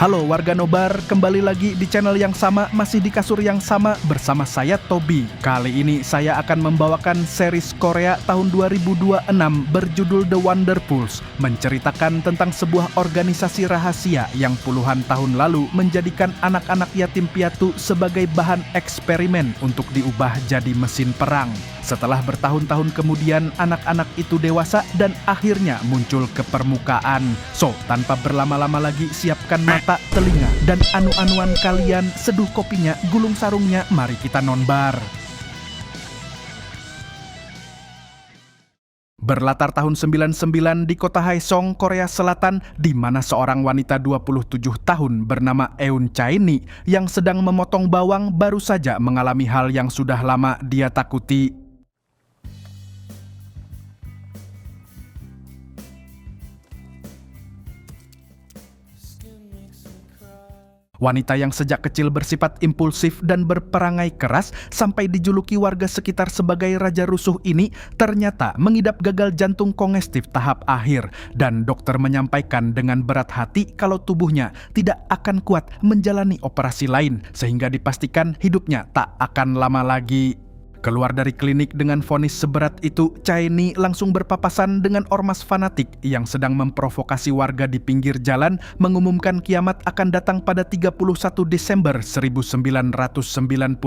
Halo warga Nobar, kembali lagi di channel yang sama, masih di kasur yang sama bersama saya Tobi. Kali ini saya akan membawakan series Korea tahun 2026 berjudul The Wonderfools, menceritakan tentang sebuah organisasi rahasia yang puluhan tahun lalu menjadikan anak-anak yatim piatu sebagai bahan eksperimen untuk diubah jadi mesin perang. Setelah bertahun-tahun kemudian, anak-anak itu dewasa dan akhirnya muncul ke permukaan. So, tanpa berlama-lama lagi, siapkan mata, telinga, dan anu-anuan kalian, seduh kopinya, gulung sarungnya, mari kita nonbar. Berlatar tahun 99 di kota Haesong, Korea Selatan, di mana seorang wanita 27 tahun bernama Eun Chae-ni yang sedang memotong bawang baru saja mengalami hal yang sudah lama dia takuti. Wanita yang sejak kecil bersifat impulsif dan berperangai keras sampai dijuluki warga sekitar sebagai raja rusuh ini ternyata mengidap gagal jantung kongestif tahap akhir, dan dokter menyampaikan dengan berat hati kalau tubuhnya tidak akan kuat menjalani operasi lain sehingga dipastikan hidupnya tak akan lama lagi. Keluar dari klinik dengan vonis seberat itu, Chae-ni langsung berpapasan dengan ormas fanatik yang sedang memprovokasi warga di pinggir jalan mengumumkan kiamat akan datang pada 31 Desember 1999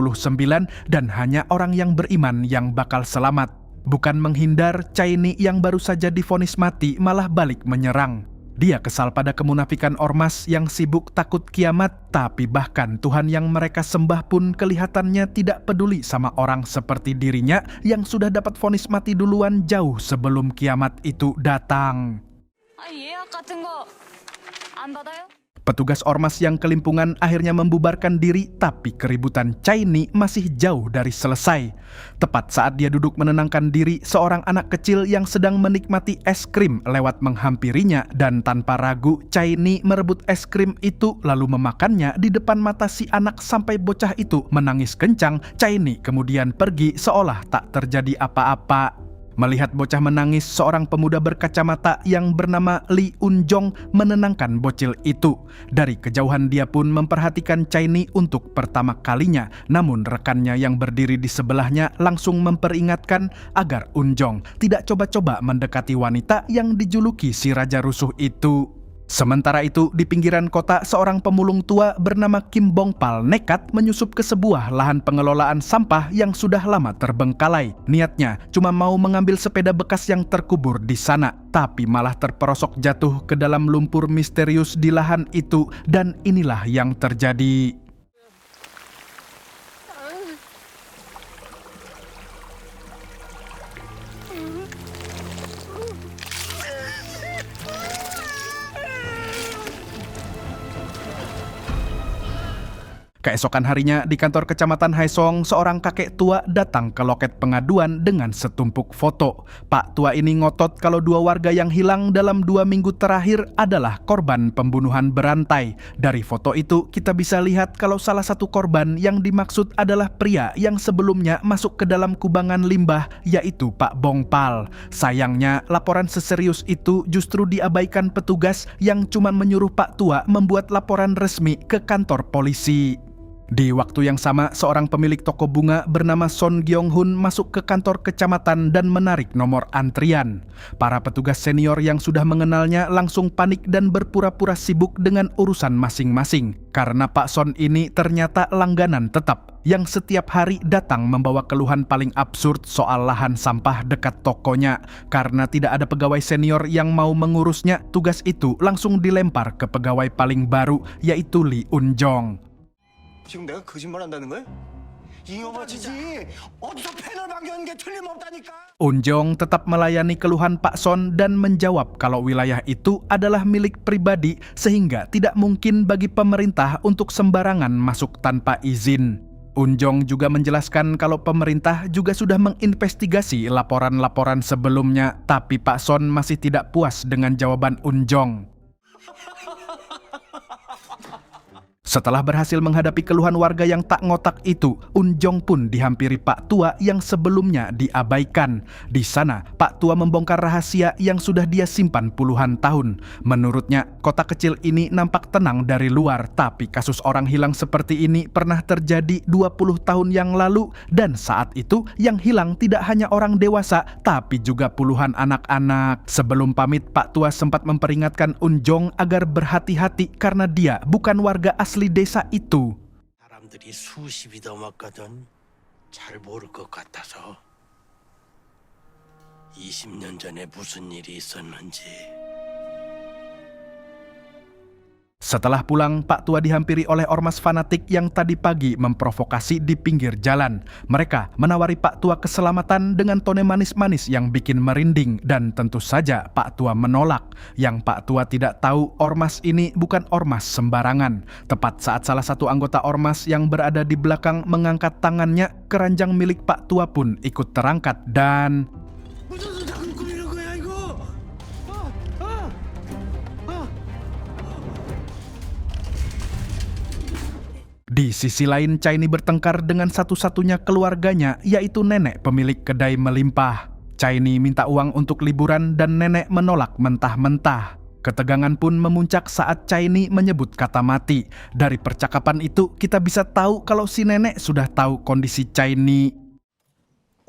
dan hanya orang yang beriman yang bakal selamat. Bukan menghindar, Chae-ni yang baru saja divonis mati malah balik menyerang. Dia kesal pada kemunafikan ormas yang sibuk takut kiamat, tapi bahkan Tuhan yang mereka sembah pun kelihatannya tidak peduli sama orang seperti dirinya yang sudah dapat vonis mati duluan jauh sebelum kiamat itu datang. Petugas ormas yang kelimpungan akhirnya membubarkan diri, tapi keributan Chae-ni masih jauh dari selesai. Tepat saat dia duduk menenangkan diri, seorang anak kecil yang sedang menikmati es krim lewat menghampirinya, dan tanpa ragu Chae-ni merebut es krim itu lalu memakannya di depan mata si anak sampai bocah itu menangis kencang. Chae-ni kemudian pergi seolah tak terjadi apa-apa. Melihat bocah menangis, seorang pemuda berkacamata yang bernama Lee Un-jong menenangkan bocil itu. Dari kejauhan dia pun memperhatikan Chae-ni untuk pertama kalinya, namun rekannya yang berdiri di sebelahnya langsung memperingatkan agar Un-jong tidak coba-coba mendekati wanita yang dijuluki si raja rusuh itu. Sementara itu, di pinggiran kota, seorang pemulung tua bernama Kim Bong-pal nekat menyusup ke sebuah lahan pengelolaan sampah yang sudah lama terbengkalai. Niatnya cuma mau mengambil sepeda bekas yang terkubur di sana, tapi malah terperosok jatuh ke dalam lumpur misterius di lahan itu, dan inilah yang terjadi. Keesokan harinya di kantor kecamatan Haesong, seorang kakek tua datang ke loket pengaduan dengan setumpuk foto. Pak tua ini ngotot kalau dua warga yang hilang dalam 2 minggu terakhir adalah korban pembunuhan berantai. Dari foto itu kita bisa lihat kalau salah satu korban yang dimaksud adalah pria yang sebelumnya masuk ke dalam kubangan limbah, yaitu Pak Bong-pal. Sayangnya laporan seserius itu justru diabaikan petugas yang cuma menyuruh Pak tua membuat laporan resmi ke kantor polisi. Di waktu yang sama, seorang pemilik toko bunga bernama Son Gyong-hun masuk ke kantor kecamatan dan menarik nomor antrian. Para petugas senior yang sudah mengenalnya langsung panik dan berpura-pura sibuk dengan urusan masing-masing. Karena Pak Son ini ternyata langganan tetap, yang setiap hari datang membawa keluhan paling absurd soal lahan sampah dekat tokonya. Karena tidak ada pegawai senior yang mau mengurusnya, tugas itu langsung dilempar ke pegawai paling baru, yaitu Lee Un-jong. 지금 내가 거짓말한다는 거야? 이놈아치지 어디서 펜을 방겨는 게 틀림없다니까. Un-jong tetap melayani keluhan Pak Son dan menjawab kalau wilayah itu adalah milik pribadi sehingga tidak mungkin bagi pemerintah untuk sembarangan masuk tanpa izin. Un-jong juga menjelaskan kalau pemerintah juga sudah menginvestigasi laporan-laporan sebelumnya, tapi Pak Son masih tidak puas dengan jawaban Un-jong. Setelah berhasil menghadapi keluhan warga yang tak ngotak itu, Unjong pun dihampiri Pak Tua yang sebelumnya diabaikan. Di sana, Pak Tua membongkar rahasia yang sudah dia simpan puluhan tahun. Menurutnya, kota kecil ini nampak tenang dari luar, tapi kasus orang hilang seperti ini pernah terjadi 20 tahun yang lalu, dan saat itu yang hilang tidak hanya orang dewasa, tapi juga puluhan anak-anak. Sebelum pamit, Pak Tua sempat memperingatkan Unjong agar berhati-hati karena dia bukan warga asli desa itu. 사람들이 수십이 넘었거든. 잘 모를 것 같아서 20년 전에 무슨 일이 있었는지. Setelah pulang, Pak Tua dihampiri oleh ormas fanatik yang tadi pagi memprovokasi di pinggir jalan. Mereka menawari Pak Tua keselamatan dengan tone manis-manis yang bikin merinding, dan tentu saja Pak Tua menolak. Yang Pak Tua tidak tahu, ormas ini bukan ormas sembarangan. Tepat saat salah satu anggota ormas yang berada di belakang mengangkat tangannya, keranjang milik Pak Tua pun ikut terangkat dan... 무슨 자꾸 꾸미는 거야 이거? Di sisi lain, Chaini bertengkar dengan satu-satunya keluarganya, yaitu nenek pemilik kedai melimpah. Chaini minta uang untuk liburan dan nenek menolak mentah-mentah. Ketegangan pun memuncak saat Chaini menyebut kata mati. Dari percakapan itu, kita bisa tahu kalau si nenek sudah tahu kondisi Chaini.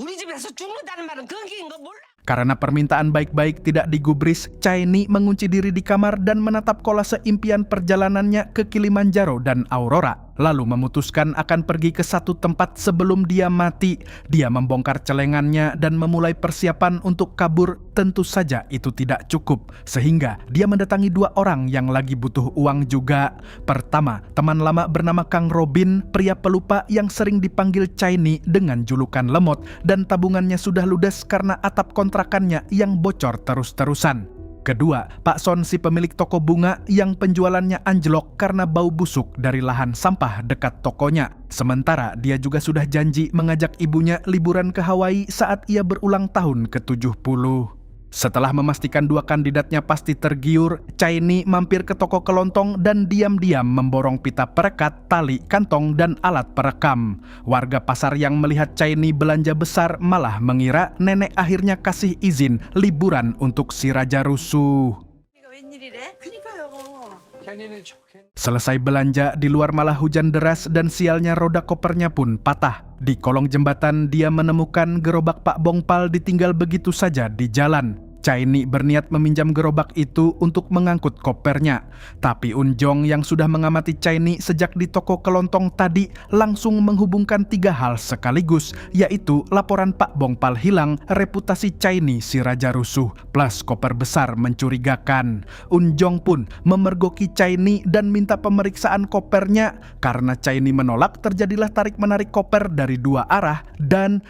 우리 집에서 죽는다는 말은 그긴 거 몰라? Karena permintaan baik-baik tidak digubris, Chaini mengunci diri di kamar dan menatap kolase impian perjalanannya ke Kilimanjaro dan Aurora. Lalu memutuskan akan pergi ke satu tempat sebelum dia mati. Dia membongkar celengannya dan memulai persiapan untuk kabur. Tentu saja itu tidak cukup, sehingga dia mendatangi dua orang yang lagi butuh uang juga. Pertama, teman lama bernama Kang Robin, pria pelupa yang sering dipanggil Chaini dengan julukan lemot, dan tabungannya sudah ludes karena atap kontrakannya yang bocor terus-terusan. Kedua, Pak Son, si pemilik toko bunga yang penjualannya anjlok karena bau busuk dari lahan sampah dekat tokonya. Sementara dia juga sudah janji mengajak ibunya liburan ke Hawaii saat ia berulang tahun ke-70. Setelah memastikan dua kandidatnya pasti tergiur, Chaini mampir ke toko kelontong dan diam-diam memborong pita perekat, tali, kantong, dan alat perekam. Warga pasar yang melihat Chaini belanja besar malah mengira nenek akhirnya kasih izin liburan untuk si Raja Rusuh. 이거 웬일이래? 그니까요. Selesai belanja, di luar malah hujan deras dan sialnya roda kopernya pun patah. Di kolong jembatan, dia menemukan gerobak Pak Bongpal ditinggal begitu saja di jalan. Chaini berniat meminjam gerobak itu untuk mengangkut kopernya. Tapi Unjong yang sudah mengamati Chaini sejak di toko kelontong tadi langsung menghubungkan tiga hal sekaligus, yaitu laporan Pak Bongpal hilang, reputasi Chaini si Raja Rusuh, plus koper besar mencurigakan. Unjong pun memergoki Chaini dan minta pemeriksaan kopernya. Karena Chaini menolak, terjadilah tarik-menarik koper dari dua arah dan...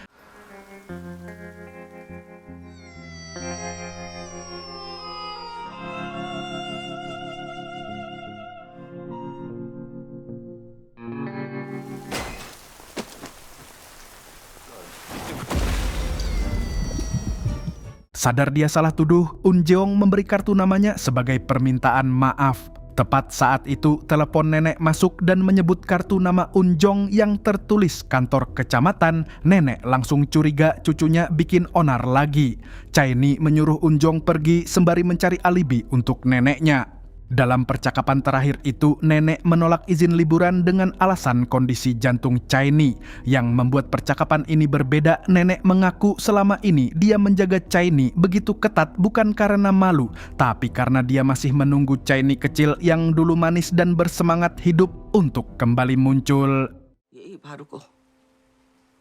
Sadar dia salah tuduh, Unjeong memberi kartu namanya sebagai permintaan maaf. Tepat saat itu, telepon nenek masuk dan menyebut kartu nama Unjong yang tertulis kantor kecamatan. Nenek langsung curiga cucunya bikin onar lagi. Chaini menyuruh Unjong pergi sembari mencari alibi untuk neneknya. Dalam percakapan terakhir itu, nenek menolak izin liburan dengan alasan kondisi jantung Chaini. Yang membuat percakapan ini berbeda, nenek mengaku selama ini dia menjaga Chaini begitu ketat bukan karena malu, tapi karena dia masih menunggu Chaini kecil yang dulu manis dan bersemangat hidup untuk kembali muncul. 예의 바르고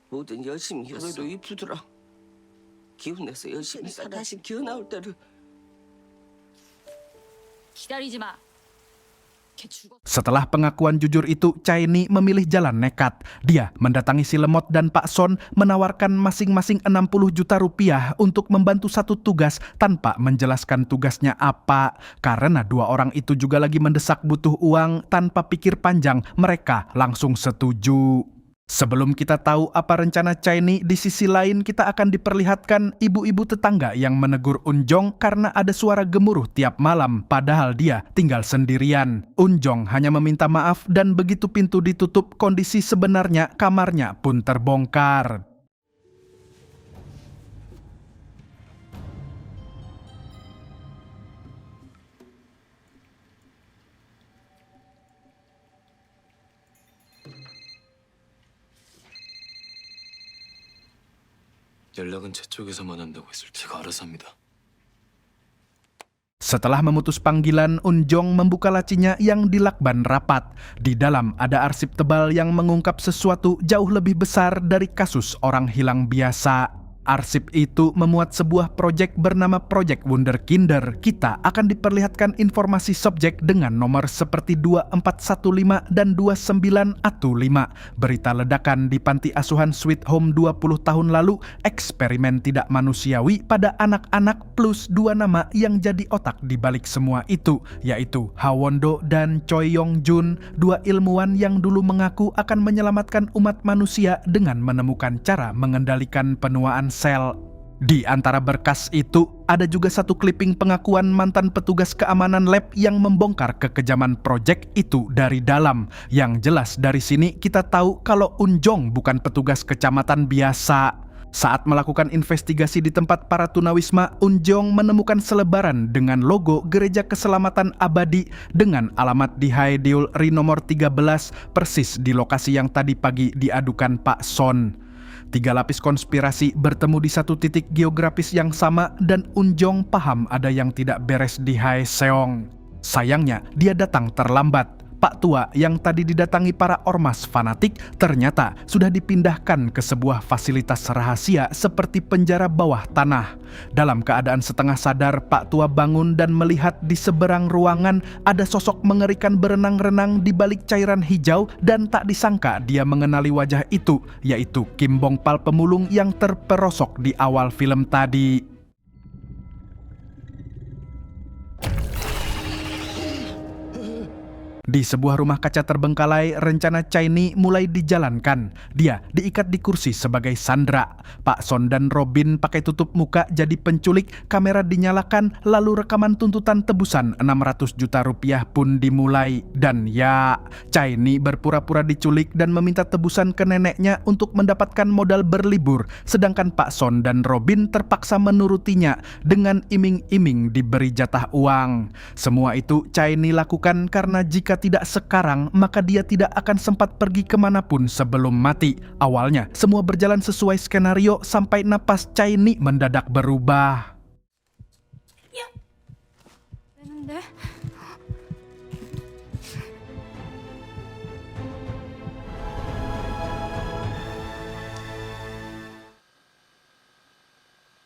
뭐든 열심히 해도 이쁘더라. 기운 내서 열심히 사 다시 기어 나올 때를. 기다리지 마. 걔 죽어. Setelah pengakuan jujur itu, Chaini memilih jalan nekat. Dia mendatangi si lemot dan Pak Son, menawarkan masing-masing 60 juta rupiah untuk membantu satu tugas tanpa menjelaskan tugasnya apa. Karena dua orang itu juga lagi mendesak butuh uang, tanpa pikir panjang, mereka langsung setuju. Sebelum kita tahu apa rencana Chai-ni, di sisi lain kita akan diperlihatkan ibu-ibu tetangga yang menegur Unjong karena ada suara gemuruh tiap malam padahal dia tinggal sendirian. Unjong hanya meminta maaf dan begitu pintu ditutup, kondisi sebenarnya kamarnya pun terbongkar. 연락은 제 쪽에서만 한다고 했을 때 제가 알아서 합니다. Setelah memutus panggilan, Unjong membuka lacinya yang dilakban rapat. Di dalam ada arsip tebal yang mengungkap sesuatu jauh lebih besar dari kasus orang hilang biasa. Arsip itu memuat sebuah proyek bernama Proyek Wunderkinder. Kita akan diperlihatkan informasi subjek dengan nomor seperti 2415 dan 2915. Berita ledakan di panti asuhan Sweet Home 20 tahun lalu, eksperimen tidak manusiawi pada anak-anak plus 2 nama yang jadi otak di balik semua itu, yaitu Hawondo dan Choi Yong-jun, 2 ilmuwan yang dulu mengaku akan menyelamatkan umat manusia dengan menemukan cara mengendalikan penuaan sel. Di antara berkas itu, ada juga satu clipping pengakuan mantan petugas keamanan lab yang membongkar kekejaman proyek itu dari dalam. Yang jelas dari sini kita tahu kalau Unjong bukan petugas kecamatan biasa. Saat melakukan investigasi di tempat para tunawisma, Unjong menemukan selebaran dengan logo Gereja Keselamatan Abadi dengan alamat di Haedeul Ri nomor 13, persis di lokasi yang tadi pagi diadukan Pak Son. 3 lapis konspirasi bertemu di satu titik geografis yang sama dan Unjong paham ada yang tidak beres di Haeseong. Sayangnya, dia datang terlambat. Pak Tua yang tadi didatangi para ormas fanatik ternyata sudah dipindahkan ke sebuah fasilitas rahasia seperti penjara bawah tanah. Dalam keadaan setengah sadar, Pak Tua bangun dan melihat di seberang ruangan ada sosok mengerikan berenang-renang di balik cairan hijau dan tak disangka dia mengenali wajah itu, yaitu Kim Bong-pal pemulung yang terperosok di awal film tadi. Di sebuah rumah kaca terbengkalai, rencana Chai-ni mulai dijalankan. Dia diikat di kursi sebagai sandera. Pak Son dan Robin pakai tutup muka jadi penculik, kamera dinyalakan, lalu rekaman tuntutan tebusan 600 juta rupiah pun dimulai. Dan ya, Chai-ni berpura-pura diculik dan meminta tebusan ke neneknya untuk mendapatkan modal berlibur, sedangkan Pak Son dan Robin terpaksa menurutinya dengan iming-iming diberi jatah uang. Semua itu Chai-ni lakukan karena jika tidak sekarang, maka dia tidak akan sempat pergi kemanapun sebelum mati. Awalnya, semua berjalan sesuai skenario sampai napas Chai-ni mendadak berubah. 되는데?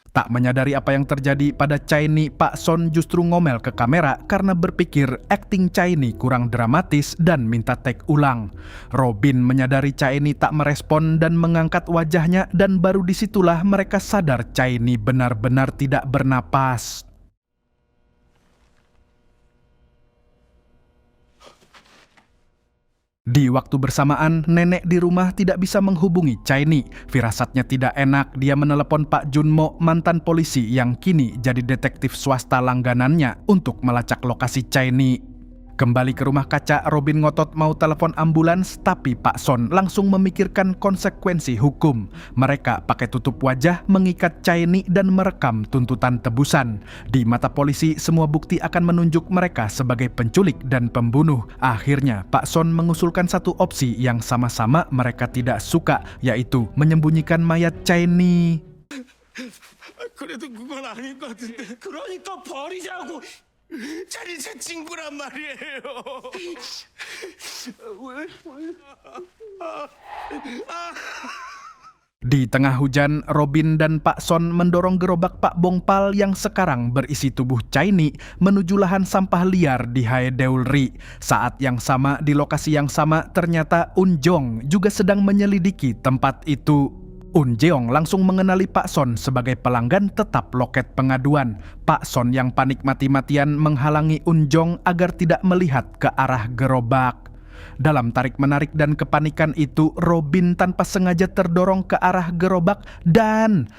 Tak menyadari apa yang terjadi pada Chai-ni, Pak Son justru ngomel ke kamera karena berpikir akting Chai-ni kurang dramatis dan minta take ulang. Robin menyadari Chai-ni tak merespon dan mengangkat wajahnya, dan baru disitulah mereka sadar Chai-ni benar-benar tidak bernapas. Di waktu bersamaan, nenek di rumah tidak bisa menghubungi Chai-ni. Firasatnya tidak enak, dia menelepon Pak Junmo, mantan polisi yang kini jadi detektif swasta langganannya untuk melacak lokasi Chai-ni. Kembali ke rumah kaca, Robin ngotot mau telepon ambulans, tapi Pak Son langsung memikirkan konsekuensi hukum. Mereka pakai tutup wajah, mengikat Chai-ni dan merekam tuntutan tebusan. Di mata polisi, semua bukti akan menunjuk mereka sebagai penculik dan pembunuh. Akhirnya, Pak Son mengusulkan satu opsi yang sama-sama mereka tidak suka, yaitu menyembunyikan mayat Chai-ni. 그래도 그건 아닌 것 같은데. 그러니까 버리자고. 자리 제 친구란 말이에요. Di tengah hujan, Robin dan Pak Son mendorong gerobak Pak Bong-pal yang sekarang berisi tubuh Chai-ni menuju lahan sampah liar di Haedeul Ri. Saat yang sama, di lokasi yang sama, ternyata Unjong juga sedang menyelidiki tempat itu. Unjeong langsung mengenali Pak Son sebagai pelanggan tetap loket pengaduan. Pak Son yang panik mati-matian menghalangi Unjong agar tidak melihat ke arah gerobak. Dalam tarik-menarik dan kepanikan itu, Robin tanpa sengaja terdorong ke arah gerobak dan...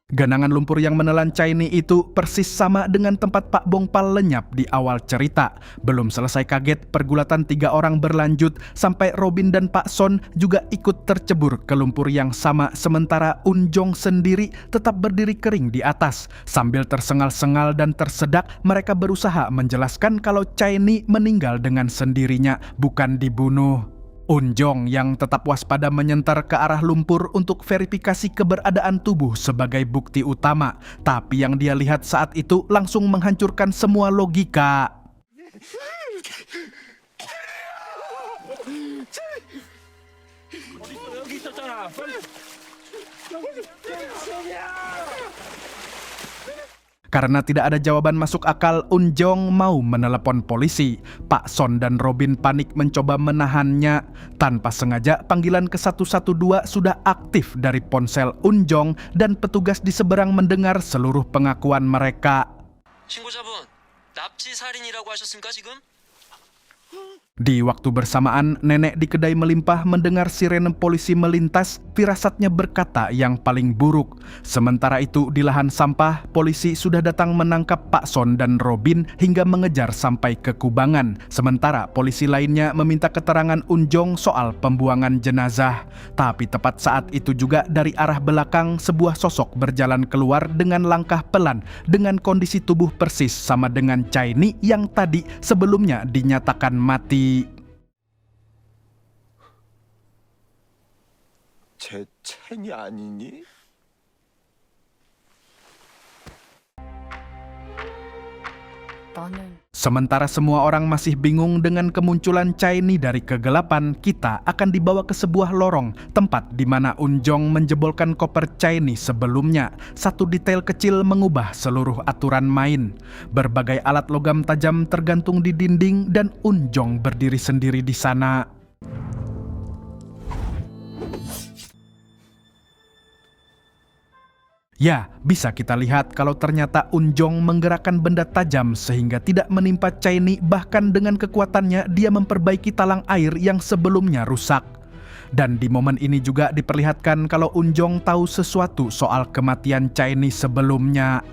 Genangan lumpur yang menelan Chiny itu persis sama dengan tempat Pak Bongpal lenyap di awal cerita. Belum selesai kaget, pergulatan 3 orang berlanjut sampai Robin dan Pak Son juga ikut tercebur ke lumpur yang sama, sementara Unjong sendiri tetap berdiri kering di atas. Sambil tersengal-sengal dan tersedak, mereka berusaha menjelaskan kalau Chiny meninggal dengan sendirinya, bukan dibunuh. Unjong yang tetap waspada menyentar ke arah lumpur untuk verifikasi keberadaan tubuh sebagai bukti utama. Tapi yang dia lihat saat itu langsung menghancurkan semua logika. Karena tidak ada jawaban masuk akal, Unjong mau menelepon polisi. Pak Son dan Robin panik mencoba menahannya. Tanpa sengaja, panggilan ke 112 sudah aktif dari ponsel Unjong dan petugas di seberang mendengar seluruh pengakuan mereka. 신고자분, 납치 살인이라고 하셨습니까 지금? Di waktu bersamaan, nenek di kedai melimpah mendengar sirene polisi melintas, firasatnya berkata yang paling buruk. Sementara itu, di lahan sampah, polisi sudah datang menangkap Pak Son dan Robin hingga mengejar sampai ke kubangan. Sementara polisi lainnya meminta keterangan Unjong soal pembuangan jenazah. Tapi tepat saat itu juga dari arah belakang, sebuah sosok berjalan keluar dengan langkah pelan, dengan kondisi tubuh persis sama dengan Chiny yang tadi sebelumnya dinyatakan mati. 제 첸이 아니니? 나는 Sementara semua orang masih bingung dengan kemunculan Chiny dari kegelapan, kita akan dibawa ke sebuah lorong, tempat di mana Unjong menjebolkan koper Chiny sebelumnya. Satu detail kecil mengubah seluruh aturan main. Berbagai alat logam tajam tergantung di dinding dan Unjong berdiri sendiri di sana. Ya, bisa kita lihat kalau ternyata Unjong menggerakkan benda tajam sehingga tidak menimpa Chiny, bahkan dengan kekuatannya dia memperbaiki talang air yang sebelumnya rusak. Dan di momen ini juga diperlihatkan kalau Unjong tahu sesuatu soal kematian Chiny sebelumnya.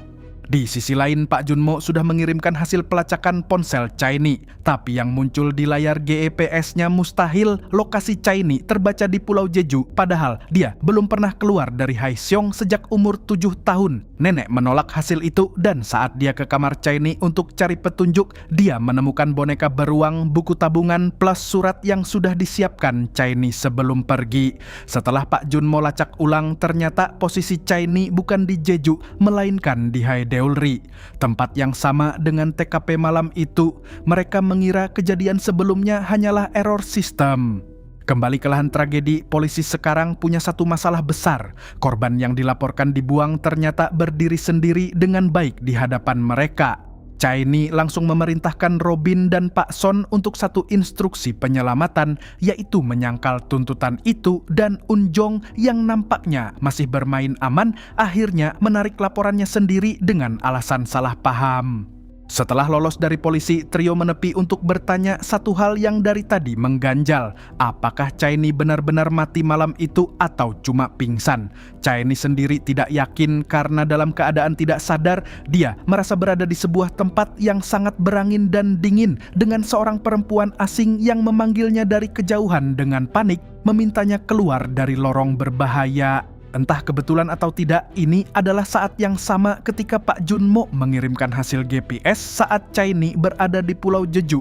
Di sisi lain, Pak Junmo sudah mengirimkan hasil pelacakan ponsel Chiny. Tapi yang muncul di layar GPS-nya mustahil lokasi Chiny terbaca di Pulau Jeju. Padahal dia belum pernah keluar dari Haesyong sejak umur 7 tahun. Nenek menolak hasil itu dan saat dia ke kamar Chiny untuk cari petunjuk, dia menemukan boneka beruang, buku tabungan, plus surat yang sudah disiapkan Chiny sebelum pergi. Setelah Pak Junmo lacak ulang, ternyata posisi Chiny bukan di Jeju, melainkan di Haedeolri. Tempat yang sama dengan TKP malam itu, mereka mengira kejadian sebelumnya hanyalah error sistem. Kembali ke lahan tragedi, polisi sekarang punya satu masalah besar. Korban yang dilaporkan dibuang ternyata berdiri sendiri dengan baik di hadapan mereka. Chiny langsung memerintahkan Robin dan Pak Son untuk satu instruksi penyelamatan, yaitu menyangkal tuntutan itu, dan Unjong yang nampaknya masih bermain aman, akhirnya menarik laporannya sendiri dengan alasan salah paham. Setelah lolos dari polisi, trio menepi untuk bertanya satu hal yang dari tadi mengganjal. Apakah Chiny benar-benar mati malam itu atau cuma pingsan? Chiny sendiri tidak yakin karena dalam keadaan tidak sadar, dia merasa berada di sebuah tempat yang sangat berangin dan dingin dengan seorang perempuan asing yang memanggilnya dari kejauhan dengan panik, memintanya keluar dari lorong berbahaya. Entah kebetulan atau tidak, ini adalah saat yang sama ketika Pak Junmo mengirimkan hasil GPS saat Chiny berada di Pulau Jeju.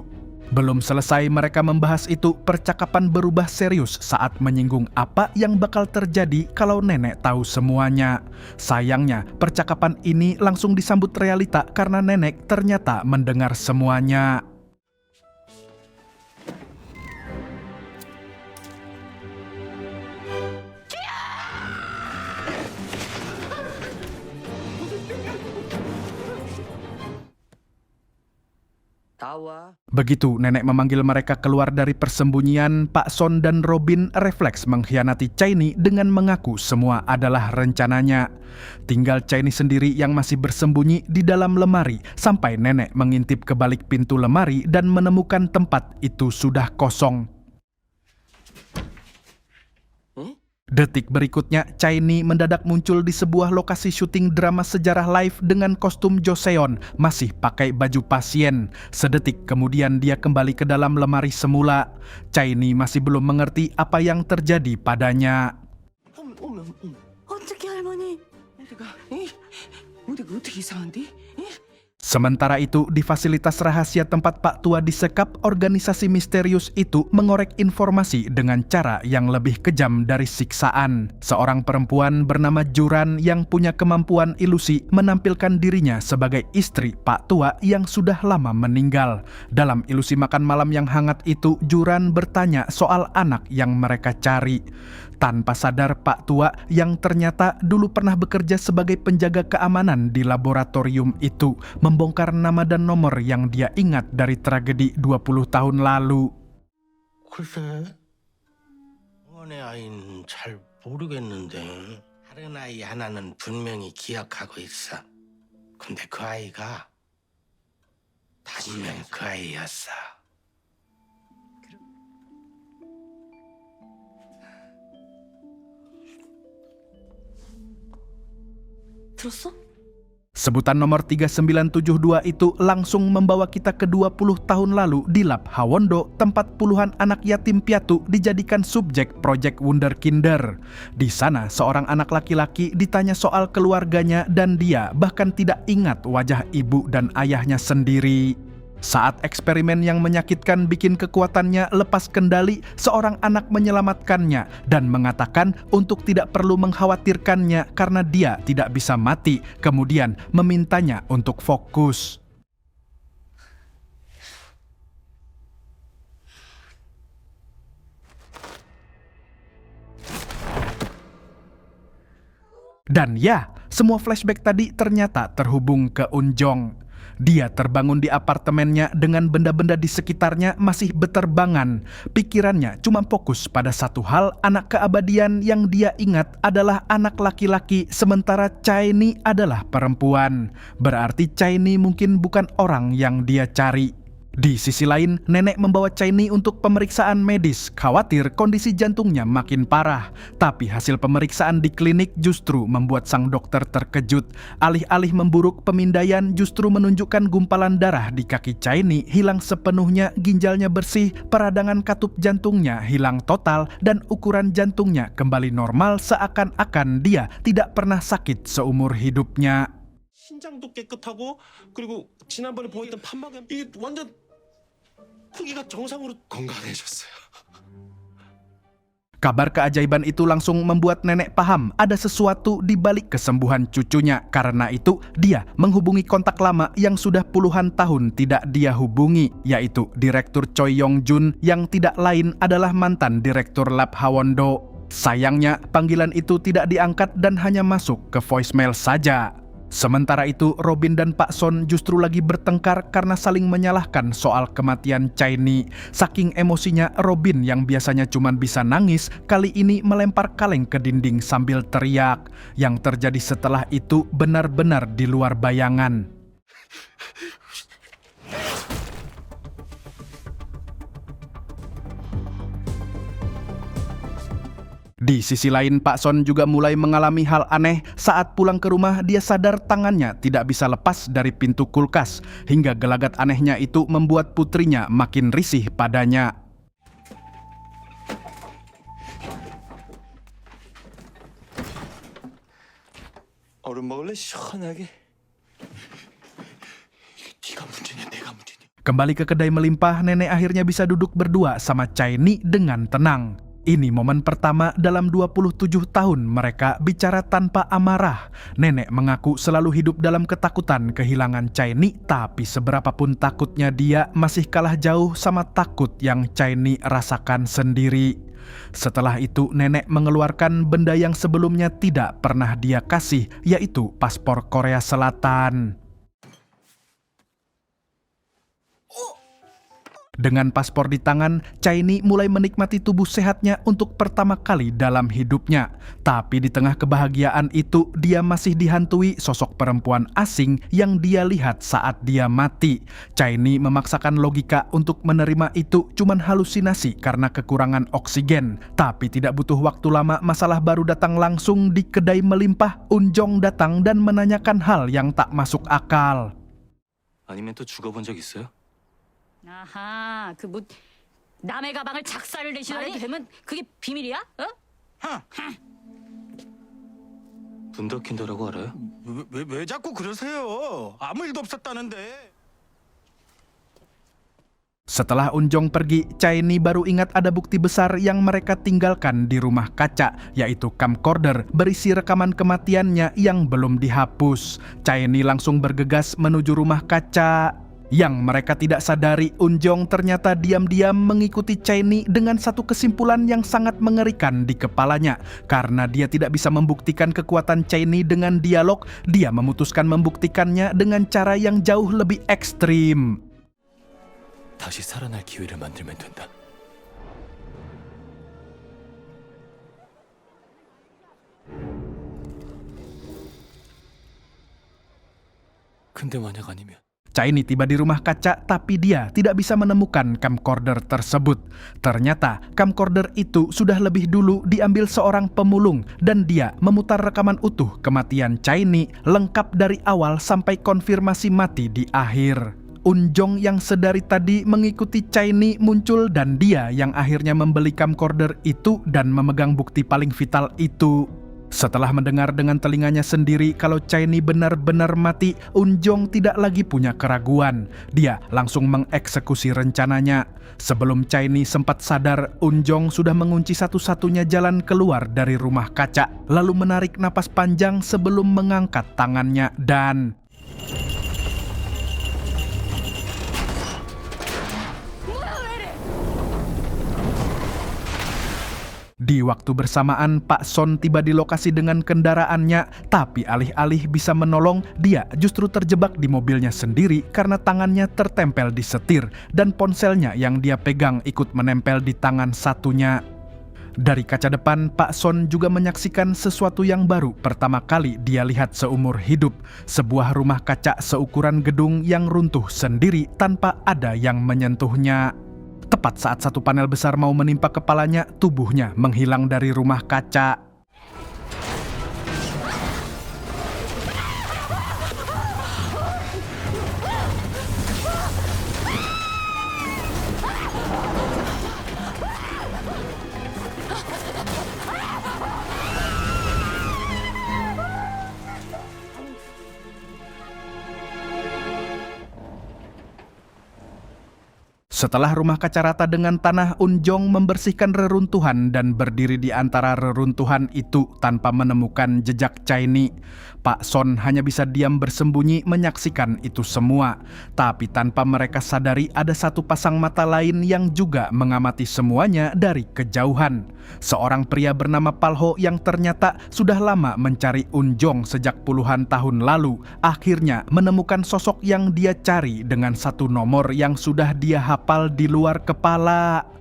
Belum selesai mereka membahas itu, percakapan berubah serius saat menyinggung apa yang bakal terjadi kalau nenek tahu semuanya. Sayangnya, percakapan ini langsung disambut realita karena nenek ternyata mendengar semuanya. 나와. Begitu nenek memanggil mereka keluar dari persembunyian, Pak Son dan Robin refleks mengkhianati Chiny dengan mengaku semua adalah rencananya. Tinggal Chiny sendiri yang masih bersembunyi di dalam lemari sampai nenek mengintip ke balik pintu lemari dan menemukan tempat itu sudah kosong. Detik berikutnya, Chiny mendadak muncul di sebuah lokasi syuting drama sejarah live dengan kostum Joseon, masih pakai baju pasien. Sedetik kemudian dia kembali ke dalam lemari semula. Chiny masih belum mengerti apa yang terjadi padanya. 어떻게 할머니? 우리가 어떻게 이상한데? Sementara itu, di fasilitas rahasia tempat Pak Tua disekap, organisasi misterius itu mengorek informasi dengan cara yang lebih kejam dari siksaan. Seorang perempuan bernama Juran yang punya kemampuan ilusi menampilkan dirinya sebagai istri Pak Tua yang sudah lama meninggal. Dalam ilusi makan malam yang hangat itu, Juran bertanya soal anak yang mereka cari. Tanpa sadar, Pak Tua yang ternyata dulu pernah bekerja sebagai penjaga keamanan di laboratorium itu membongkar nama dan nomor yang dia ingat dari tragedi 20 tahun lalu. 글쎄, 원의 아이는 잘 모르겠는데 다른 아이 하나는 분명히 기억하고 있어. 근데 그 아이가 분명 그 아이였어. 들었어? Sebutan nomor 3972 itu langsung membawa kita ke 20 tahun lalu di Lab Hawondo, tempat puluhan anak yatim piatu dijadikan subjek Project Wunderkinder. Di sana, seorang anak laki-laki ditanya soal keluarganya dan dia bahkan tidak ingat wajah ibu dan ayahnya sendiri. Saat eksperimen yang menyakitkan bikin kekuatannya lepas kendali, seorang anak menyelamatkannya dan mengatakan untuk tidak perlu mengkhawatirkannya karena dia tidak bisa mati, kemudian memintanya untuk fokus. Dan ya, semua flashback tadi ternyata terhubung ke Unjong. Dia terbangun di apartemennya dengan benda-benda di sekitarnya masih beterbangan. Pikirannya cuma fokus pada satu hal, anak keabadian yang dia ingat adalah anak laki-laki, sementara Chiny adalah perempuan. Berarti Chiny mungkin bukan orang yang dia cari. Di sisi lain, nenek membawa Chiny untuk pemeriksaan medis, khawatir kondisi jantungnya makin parah. Tapi hasil pemeriksaan di klinik justru membuat sang dokter terkejut. Alih-alih memburuk pemindaian, justru menunjukkan gumpalan darah di kaki Chiny hilang sepenuhnya, ginjalnya bersih, peradangan katup jantungnya hilang total, dan ukuran jantungnya kembali normal seakan-akan dia tidak pernah sakit seumur hidupnya. 신장도 깨끗하고 그리고 지난번에 보였던 판막은 이게 완전 크기가 정상으로 건강해졌어요. Kabar keajaiban itu langsung membuat nenek paham ada sesuatu di balik kesembuhan cucunya. Karena itu, dia menghubungi kontak lama yang sudah puluhan tahun tidak dia hubungi, yaitu Direktur Choi Yong Jun yang tidak lain adalah mantan Direktur Lab Hawondo. Sayangnya, panggilan itu tidak diangkat dan hanya masuk ke voicemail saja. Sementara itu, Robin dan Pak Son justru lagi bertengkar karena saling menyalahkan soal kematian Chiny. Saking emosinya, Robin yang biasanya cuma bisa nangis, kali ini melempar kaleng ke dinding sambil teriak. Yang terjadi setelah itu benar-benar di luar bayangan. Di sisi lain, Pak Son juga mulai mengalami hal aneh. Saat pulang ke rumah, dia sadar tangannya tidak bisa lepas dari pintu kulkas. Hingga gelagat anehnya itu membuat putrinya makin risih padanya. 얼음 먹을래? 시원하게. 네가 문제냐 내가 문제냐. Kembali ke kedai melimpah, nenek akhirnya bisa duduk berdua sama Chiny dengan tenang. Ini momen pertama dalam 27 tahun mereka bicara tanpa amarah. Nenek mengaku selalu hidup dalam ketakutan kehilangan Chiny, tapi seberapapun takutnya dia masih kalah jauh sama takut yang Chiny rasakan sendiri. Setelah itu, nenek mengeluarkan benda yang sebelumnya tidak pernah dia kasih, yaitu paspor Korea Selatan. Dengan paspor di tangan, Chaini mulai menikmati tubuh sehatnya untuk pertama kali dalam hidupnya. Tapi di tengah kebahagiaan itu, dia masih dihantui sosok perempuan asing yang dia lihat saat dia mati. Chaini memaksakan logika untuk menerima itu cuman halusinasi karena kekurangan oksigen. Tapi tidak butuh waktu lama, masalah baru datang langsung di kedai melimpah. Unjong datang dan menanyakan hal yang tak masuk akal. 아니면 또 죽어본 적 있어요? 아하, 남의 가방을 작사를 내시더니 되면 그게 비밀이야? 어? 분더킨더라고 알아요? 왜 자꾸 그러세요? 아무 일도 없었다는데. Setelah Unjong pergi, Chaini baru ingat ada bukti besar yang mereka tinggalkan di rumah kaca, yaitu camcorder berisi rekaman kematiannya yang belum dihapus. Chaini langsung bergegas menuju rumah kaca. Yang mereka tidak sadari, Unjong ternyata diam-diam mengikuti Chaini dengan satu kesimpulan yang sangat mengerikan di kepalanya. Karena dia tidak bisa membuktikan kekuatan Chaini dengan dialog, dia memutuskan membuktikannya dengan cara yang jauh lebih ekstrim. 다시 살아날 기회를 만들면 된다. 근데 만약 아니면 Chaini tiba di rumah kaca, tapi dia tidak bisa menemukan camcorder tersebut. Ternyata camcorder itu sudah lebih dulu diambil seorang pemulung dan dia memutar rekaman utuh kematian Chaini lengkap dari awal sampai konfirmasi mati di akhir. Unjong yang sedari tadi mengikuti Chaini muncul dan dia yang akhirnya membeli camcorder itu dan memegang bukti paling vital itu. Setelah mendengar dengan telinganya sendiri kalau Chaini benar-benar mati, Unjong tidak lagi punya keraguan. Dia langsung mengeksekusi rencananya. Sebelum Chaini sempat sadar, Unjong sudah mengunci satu-satunya jalan keluar dari rumah kaca, lalu menarik napas panjang sebelum mengangkat tangannya dan... Di waktu bersamaan, Pak Son tiba di lokasi dengan kendaraannya, tapi alih-alih bisa menolong, dia justru terjebak di mobilnya sendiri karena tangannya tertempel di setir dan ponselnya yang dia pegang ikut menempel di tangan satunya. Dari kaca depan, Pak Son juga menyaksikan sesuatu yang baru pertama kali dia lihat seumur hidup. Sebuah rumah kaca seukuran gedung yang runtuh sendiri tanpa ada yang menyentuhnya. Tepat saat satu panel besar mau menimpa kepalanya, tubuhnya menghilang dari rumah kaca. Setelah rumah kaca rata dengan tanah, Unjong membersihkan reruntuhan dan berdiri di antara reruntuhan itu tanpa menemukan jejak Chaini. Pak Son hanya bisa diam bersembunyi menyaksikan itu semua. Tapi tanpa mereka sadari ada satu pasang mata lain yang juga mengamati semuanya dari kejauhan. Seorang pria bernama Palho yang ternyata sudah lama mencari Unjong sejak puluhan tahun lalu, akhirnya menemukan sosok yang dia cari dengan satu nomor yang sudah dia hafal di luar kepala.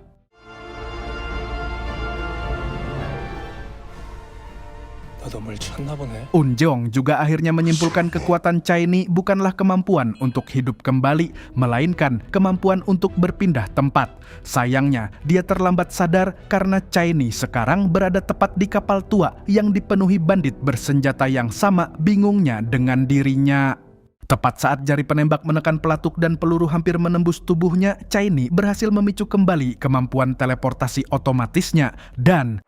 나도 뭘 찾나 보네. Unjong juga akhirnya menyimpulkan kekuatan Chaini bukanlah kemampuan untuk hidup kembali, melainkan kemampuan untuk berpindah tempat. Sayangnya, dia terlambat sadar karena Chaini sekarang berada tepat di kapal tua yang dipenuhi bandit bersenjata yang sama bingungnya dengan dirinya. Tepat saat jari penembak menekan pelatuk dan peluru hampir menembus tubuhnya, Chaini berhasil memicu kembali kemampuan teleportasi otomatisnya dan...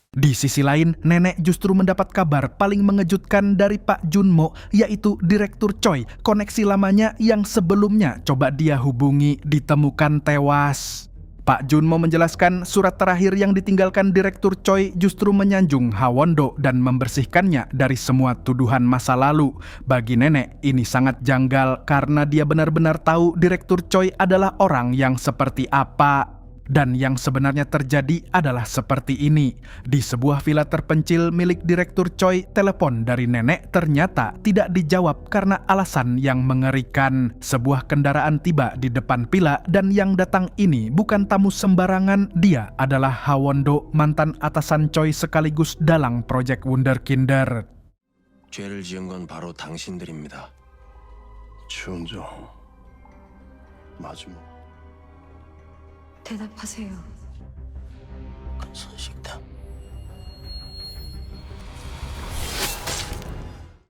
Di sisi lain, nenek justru mendapat kabar paling mengejutkan dari Pak Junmo, yaitu Direktur Choi. Koneksi lamanya yang sebelumnya coba dia hubungi ditemukan tewas. Pak Junmo menjelaskan surat terakhir yang ditinggalkan Direktur Choi justru menyanjung Hawondo dan membersihkannya dari semua tuduhan masa lalu. Bagi nenek, ini sangat janggal karena dia benar-benar tahu Direktur Choi adalah orang yang seperti apa. Dan yang sebenarnya terjadi adalah seperti ini. Di sebuah villa terpencil milik Direktur Choi, telepon dari nenek ternyata tidak dijawab karena alasan yang mengerikan. Sebuah kendaraan tiba di depan villa dan yang datang ini bukan tamu sembarangan. Dia adalah Hawondo, mantan atasan Choi sekaligus dalang proyek Wunderkinder. 죄를 지은 건 바로 당신들입니다. 주은정 맞으면 대답하세요. 선식당.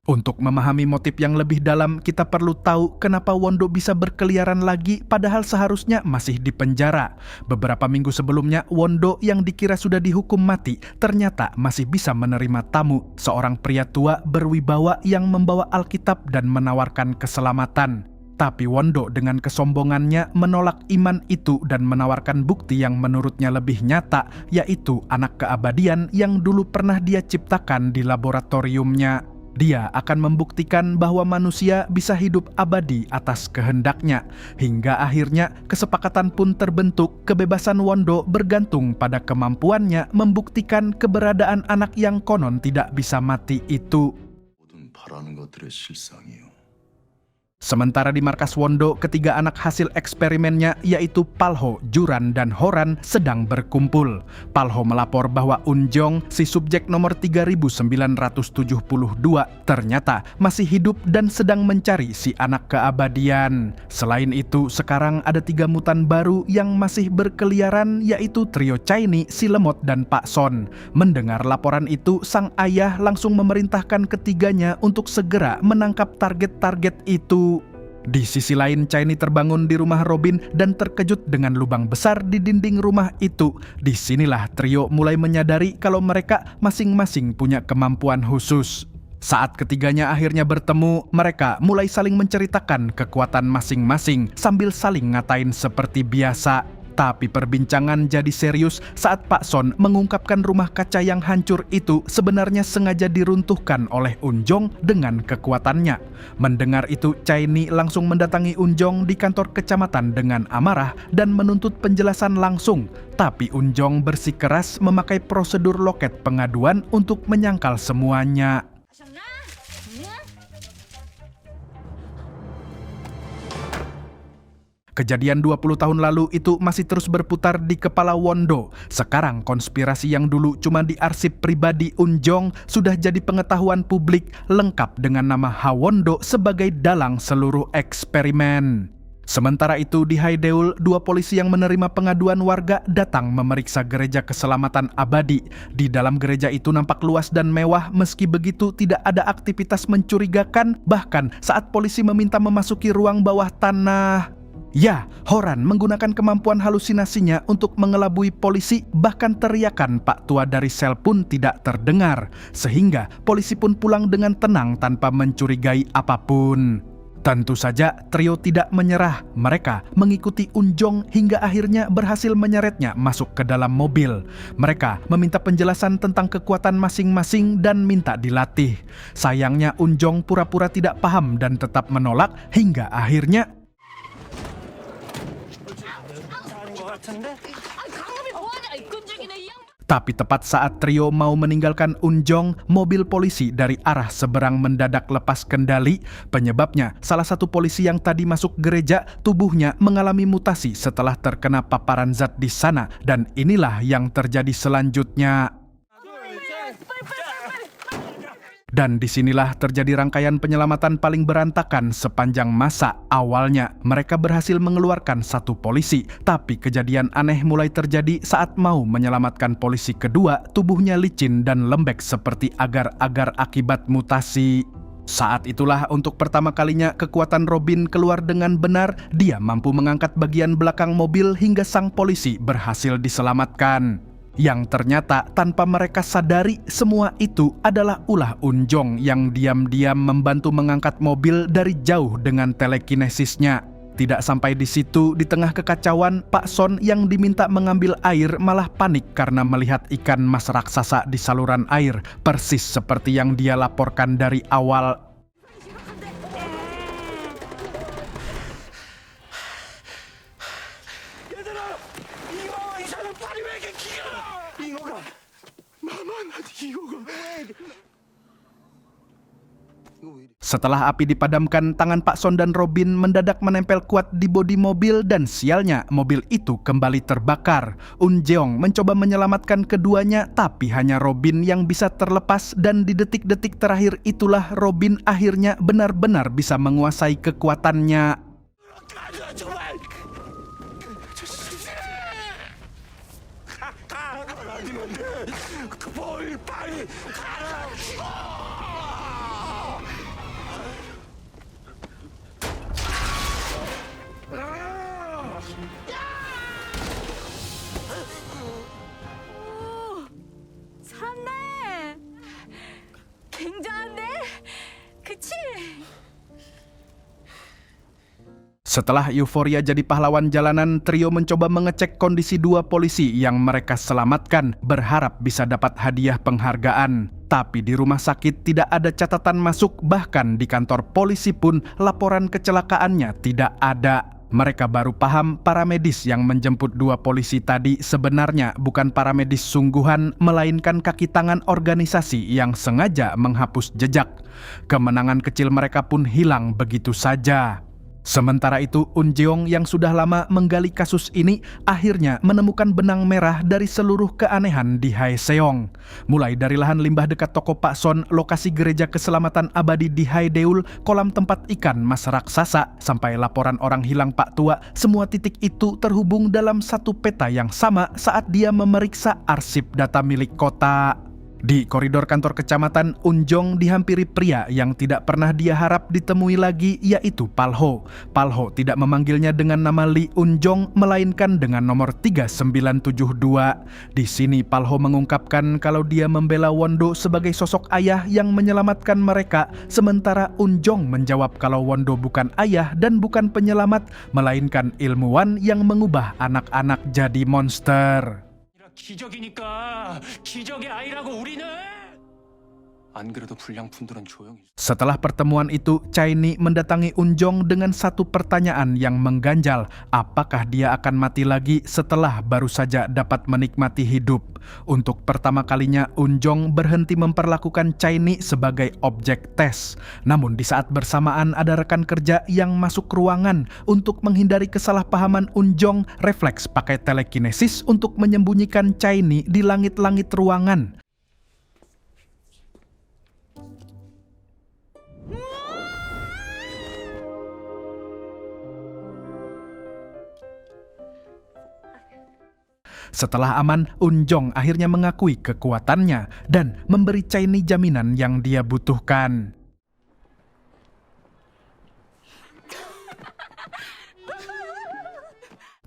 Untuk memahami motif yang lebih dalam, kita perlu tahu kenapa Wondo bisa berkeliaran lagi padahal seharusnya masih di penjara. Beberapa minggu sebelumnya, Wondo yang dikira sudah dihukum mati ternyata masih bisa menerima tamu, seorang pria tua berwibawa yang membawa Alkitab dan menawarkan keselamatan. Tapi Wondo dengan kesombongannya menolak iman itu dan menawarkan bukti yang menurutnya lebih nyata, yaitu anak keabadian yang dulu pernah dia ciptakan di laboratoriumnya. Dia akan membuktikan bahwa manusia bisa hidup abadi atas kehendaknya. Hingga akhirnya kesepakatan pun terbentuk. Kebebasan Wondo bergantung pada kemampuannya membuktikan keberadaan anak yang konon tidak bisa mati itu. 모든 바라는 것들의 실상이요. Sementara di markas Wondo, ketiga anak hasil eksperimennya yaitu Palho, Juran, dan Horan sedang berkumpul. Palho melapor bahwa Unjong, si subjek nomor 3972, ternyata masih hidup dan sedang mencari si anak keabadian. Selain itu, sekarang ada 3 mutan baru yang masih berkeliaran yaitu trio Chaini, si lemot, dan Pak Son. Mendengar laporan itu, sang ayah langsung memerintahkan ketiganya untuk segera menangkap target-target itu. Di sisi lain, Chaini terbangun di rumah Robin dan terkejut dengan lubang besar di dinding rumah itu. Disinilah trio mulai menyadari kalau mereka masing-masing punya kemampuan khusus. Saat ketiganya akhirnya bertemu, mereka mulai saling menceritakan kekuatan masing-masing sambil saling ngatain seperti biasa. Tapi perbincangan jadi serius saat Pak Son mengungkapkan rumah kaca yang hancur itu sebenarnya sengaja diruntuhkan oleh Unjong dengan kekuatannya. Mendengar itu, Chaini langsung mendatangi Unjong di kantor kecamatan dengan amarah dan menuntut penjelasan langsung. Tapi Unjong bersikeras memakai prosedur loket pengaduan untuk menyangkal semuanya. Kejadian 20 tahun lalu itu masih terus berputar di kepala Wondo. Sekarang konspirasi yang dulu cuma di arsip pribadi Unjong sudah jadi pengetahuan publik lengkap dengan nama Hawondo sebagai dalang seluruh eksperimen. Sementara itu di Haideul, 2 polisi yang menerima pengaduan warga datang memeriksa gereja keselamatan abadi. Di dalam gereja itu nampak luas dan mewah, meski begitu tidak ada aktivitas mencurigakan. Bahkan saat polisi meminta memasuki ruang bawah tanah, ya, Horan menggunakan kemampuan halusinasinya untuk mengelabui polisi, bahkan teriakan Pak Tua dari sel pun tidak terdengar, sehingga polisi pun pulang dengan tenang tanpa mencurigai apapun. Tentu saja trio tidak menyerah, mereka mengikuti Unjong hingga akhirnya berhasil menyeretnya masuk ke dalam mobil. Mereka meminta penjelasan tentang kekuatan masing-masing dan minta dilatih. Sayangnya Unjong pura-pura tidak paham dan tetap menolak hingga akhirnya Tapi tepat saat trio mau meninggalkan Unjong, mobil polisi dari arah seberang mendadak lepas kendali. Penyebabnya, salah satu polisi yang tadi masuk gereja, tubuhnya mengalami mutasi setelah terkena paparan zat di sana. Dan inilah yang terjadi selanjutnya. Dan disinilah terjadi rangkaian penyelamatan paling berantakan sepanjang masa. Awalnya, mereka berhasil mengeluarkan 1 polisi, tapi kejadian aneh mulai terjadi saat mau menyelamatkan polisi kedua, tubuhnya licin dan lembek seperti agar-agar akibat mutasi. Saat itulah untuk pertama kalinya kekuatan Robin keluar dengan benar. Dia mampu mengangkat bagian belakang mobil hingga sang polisi berhasil diselamatkan. Yang ternyata tanpa mereka sadari, semua itu adalah ulah Unjong yang diam-diam membantu mengangkat mobil dari jauh dengan telekinesisnya. Tidak sampai di situ, di tengah kekacauan, Pak Son yang diminta mengambil air malah panik karena melihat ikan mas raksasa di saluran air, persis seperti yang dia laporkan dari awal. Setelah api dipadamkan, tangan Pak Son dan Robin mendadak menempel kuat di bodi mobil dan sialnya mobil itu kembali terbakar. Un Jeong mencoba menyelamatkan keduanya, tapi hanya Robin yang bisa terlepas dan di detik-detik terakhir itulah Robin akhirnya benar-benar bisa menguasai kekuatannya. 살았네. 굉장한데? 그치? Setelah euforia jadi pahlawan jalanan, trio mencoba mengecek kondisi dua polisi yang mereka selamatkan, berharap bisa dapat hadiah penghargaan. Tapi di rumah sakit tidak ada catatan masuk, bahkan di kantor polisi pun laporan kecelakaannya tidak ada. Mereka baru paham paramedis yang menjemput dua polisi tadi sebenarnya bukan paramedis sungguhan, melainkan kaki tangan organisasi yang sengaja menghapus jejak. Kemenangan kecil mereka pun hilang begitu saja. Sementara itu, Un Jeong yang sudah lama menggali kasus ini akhirnya menemukan benang merah dari seluruh keanehan di Haeseong. Mulai dari lahan limbah dekat toko Pak Son, lokasi gereja keselamatan abadi di Haedeul, kolam tempat ikan mas raksasa, sampai laporan orang hilang Pak Tua, semua titik itu terhubung dalam satu peta yang sama saat dia memeriksa arsip data milik kota. Di koridor kantor kecamatan, Un Jeong dihampiri pria yang tidak pernah dia harap ditemui lagi, yaitu Palho. Palho tidak memanggilnya dengan nama Lee Un Jeong, melainkan dengan nomor 3972. Di sini Palho mengungkapkan kalau dia membela Wondo sebagai sosok ayah yang menyelamatkan mereka, sementara Un Jeong menjawab kalau Wondo bukan ayah dan bukan penyelamat, melainkan ilmuwan yang mengubah anak-anak jadi monster. 기적이니까 기적의 아이라고 우리는. 안 그래도 불량품들은 조용히. Setelah pertemuan itu, Chaini mendatangi Un Jeong dengan satu pertanyaan yang mengganjal. Apakah dia akan mati lagi setelah baru saja dapat menikmati hidup? Untuk pertama kalinya, Un Jeong berhenti memperlakukan Chaini sebagai objek tes. Namun di saat bersamaan ada rekan kerja yang masuk ruangan. Untuk menghindari kesalahpahaman, Un Jeong refleks pakai telekinesis untuk menyembunyikan Chaini di langit-langit ruangan. Setelah aman, Un Jeong akhirnya mengakui kekuatannya dan memberi Chaini jaminan yang dia butuhkan.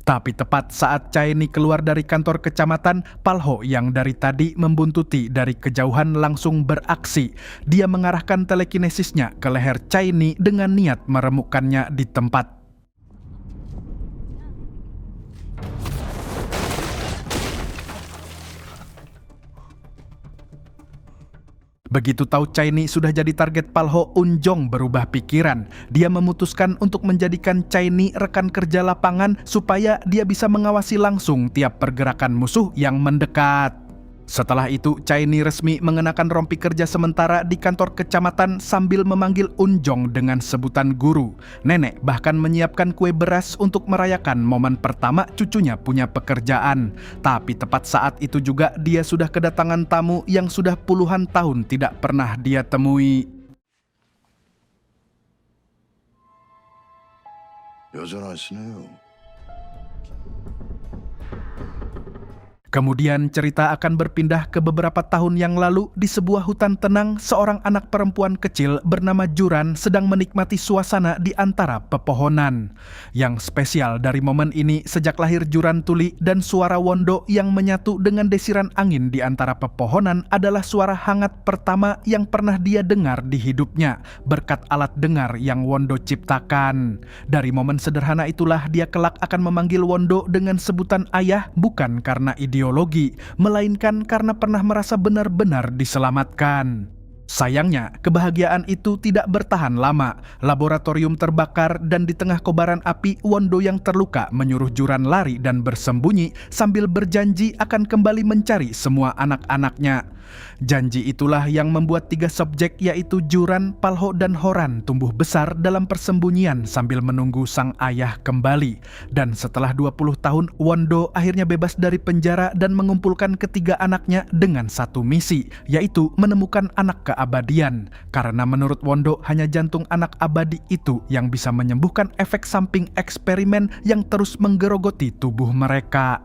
Tapi tepat saat Chaini keluar dari kantor kecamatan, Palho yang dari tadi membuntuti dari kejauhan langsung beraksi. Dia mengarahkan telekinesisnya ke leher Chaini dengan niat meremukkannya di tempat. Begitu tahu Chaini sudah jadi target Palho, Un Jeong berubah pikiran. Dia memutuskan untuk menjadikan Chaini rekan kerja lapangan supaya dia bisa mengawasi langsung tiap pergerakan musuh yang mendekat. Setelah itu, Chaini resmi mengenakan rompi kerja sementara di kantor kecamatan sambil memanggil Un Jeong dengan sebutan guru. Nenek bahkan menyiapkan kue beras untuk merayakan momen pertama cucunya punya pekerjaan. Tapi tepat saat itu juga dia sudah kedatangan tamu yang sudah puluhan tahun tidak pernah dia temui. 여전하시네요. Kemudian cerita akan berpindah ke beberapa tahun yang lalu. Di sebuah hutan tenang, seorang anak perempuan kecil bernama Juran sedang menikmati suasana di antara pepohonan. Yang spesial dari momen ini, sejak lahir Juran tuli dan suara Wondo yang menyatu dengan desiran angin di antara pepohonan adalah suara hangat pertama yang pernah dia dengar di hidupnya, berkat alat dengar yang Wondo ciptakan. Dari momen sederhana itulah dia kelak akan memanggil Wondo dengan sebutan ayah, bukan karena ideologi, melainkan karena pernah merasa benar-benar diselamatkan. Sayangnya, kebahagiaan itu tidak bertahan lama. Laboratorium terbakar dan di tengah kobaran api, Wondo yang terluka menyuruh Juran lari dan bersembunyi sambil berjanji akan kembali mencari semua anak-anaknya. Janji itulah yang membuat 3 subjek yaitu Juran, Palho, dan Horan tumbuh besar dalam persembunyian sambil menunggu sang ayah kembali. Dan setelah 20 tahun, Wondo akhirnya bebas dari penjara dan mengumpulkan ketiga anaknya dengan satu misi, yaitu menemukan anak keabadian. Karena menurut Wondo, hanya jantung anak abadi itu yang bisa menyembuhkan efek samping eksperimen yang terus menggerogoti tubuh mereka.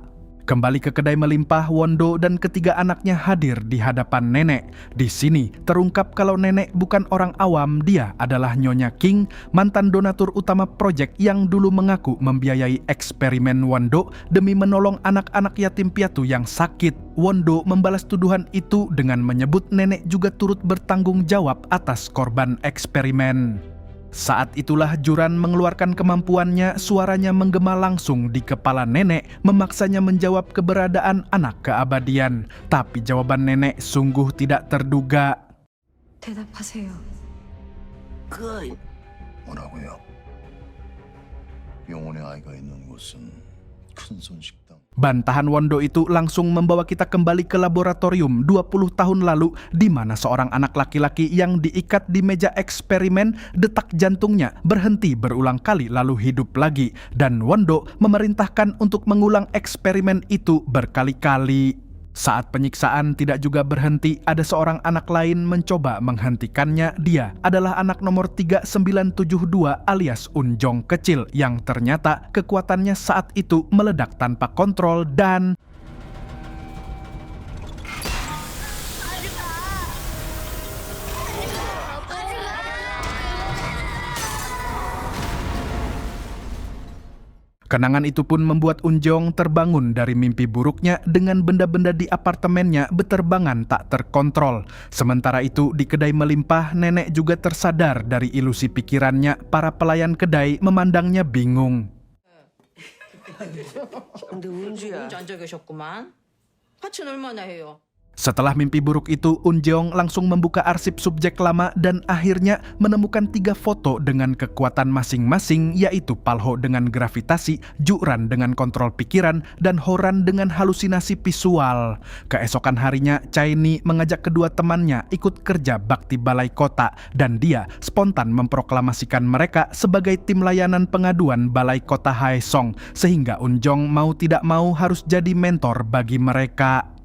Kembali ke kedai melimpah, Wondo dan ketiga anaknya hadir di hadapan nenek. Di sini terungkap kalau nenek bukan orang awam, dia adalah Nyonya King, mantan donatur utama proyek yang dulu mengaku membiayai eksperimen Wondo demi menolong anak-anak yatim piatu yang sakit. Wondo membalas tuduhan itu dengan menyebut nenek juga turut bertanggung jawab atas korban eksperimen. Saat itulah Juran mengeluarkan kemampuannya, suaranya menggema langsung di kepala nenek, memaksanya menjawab keberadaan anak keabadian. Tapi jawaban nenek sungguh tidak terduga. 대답하세요. 그 뭐라고요? 영혼의 아이가 있는 곳은 큰 손식당. Bantahan Wondo itu langsung membawa kita kembali ke laboratorium 20 tahun lalu, di mana seorang anak laki-laki yang diikat di meja eksperimen, detak jantungnya berhenti berulang kali lalu hidup lagi, dan Wondo memerintahkan untuk mengulang eksperimen itu berkali-kali. Saat penyiksaan tidak juga berhenti, ada seorang anak lain mencoba menghentikannya. Dia adalah anak nomor 3972 alias Unjong kecil yang ternyata kekuatannya saat itu meledak tanpa kontrol dan kenangan itu pun membuat Unjong terbangun dari mimpi buruknya dengan benda-benda di apartemennya beterbangan tak terkontrol. Sementara itu di kedai melimpah, nenek juga tersadar dari ilusi pikirannya. Para pelayan kedai memandangnya bingung. 근데 은주야. 앉아 계셨구만. 파츠는 얼마나 해요? Setelah mimpi buruk itu, Unjeong langsung membuka arsip subjek lama dan akhirnya menemukan 3 foto dengan kekuatan masing-masing, yaitu Palho dengan gravitasi, Juran dengan kontrol pikiran, dan Horan dengan halusinasi visual. Keesokan harinya, Chaini mengajak kedua temannya ikut kerja bakti balai kota, dan dia spontan memproklamasikan mereka sebagai tim layanan pengaduan balai kota Haesong, sehingga Unjong mau tidak mau harus jadi mentor bagi mereka.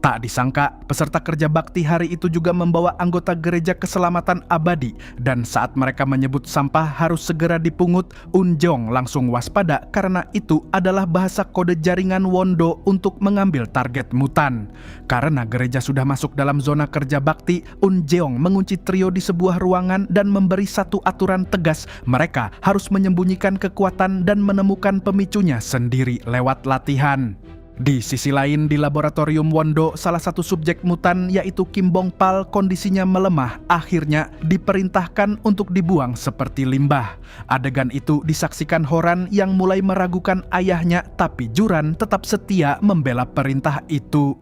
Tak disangka, peserta kerja bakti hari itu juga membawa anggota gereja keselamatan abadi, dan saat mereka menyebut sampah harus segera dipungut, Unjong langsung waspada karena itu adalah bahasa kode jaringan Wondo untuk mengambil target mutan. Karena gereja sudah masuk dalam zona kerja bakti, Unjeong mengunci trio di sebuah ruangan dan memberi satu aturan tegas, mereka harus menyembunyikan kekuatan dan menemukan pemicunya sendiri lewat latihan. Di sisi lain, di laboratorium Wondo, salah satu subjek mutan yaitu Kim Bong Pal kondisinya melemah, akhirnya diperintahkan untuk dibuang seperti limbah. Adegan itu disaksikan Horan yang mulai meragukan ayahnya, tapi Juran tetap setia membela perintah itu.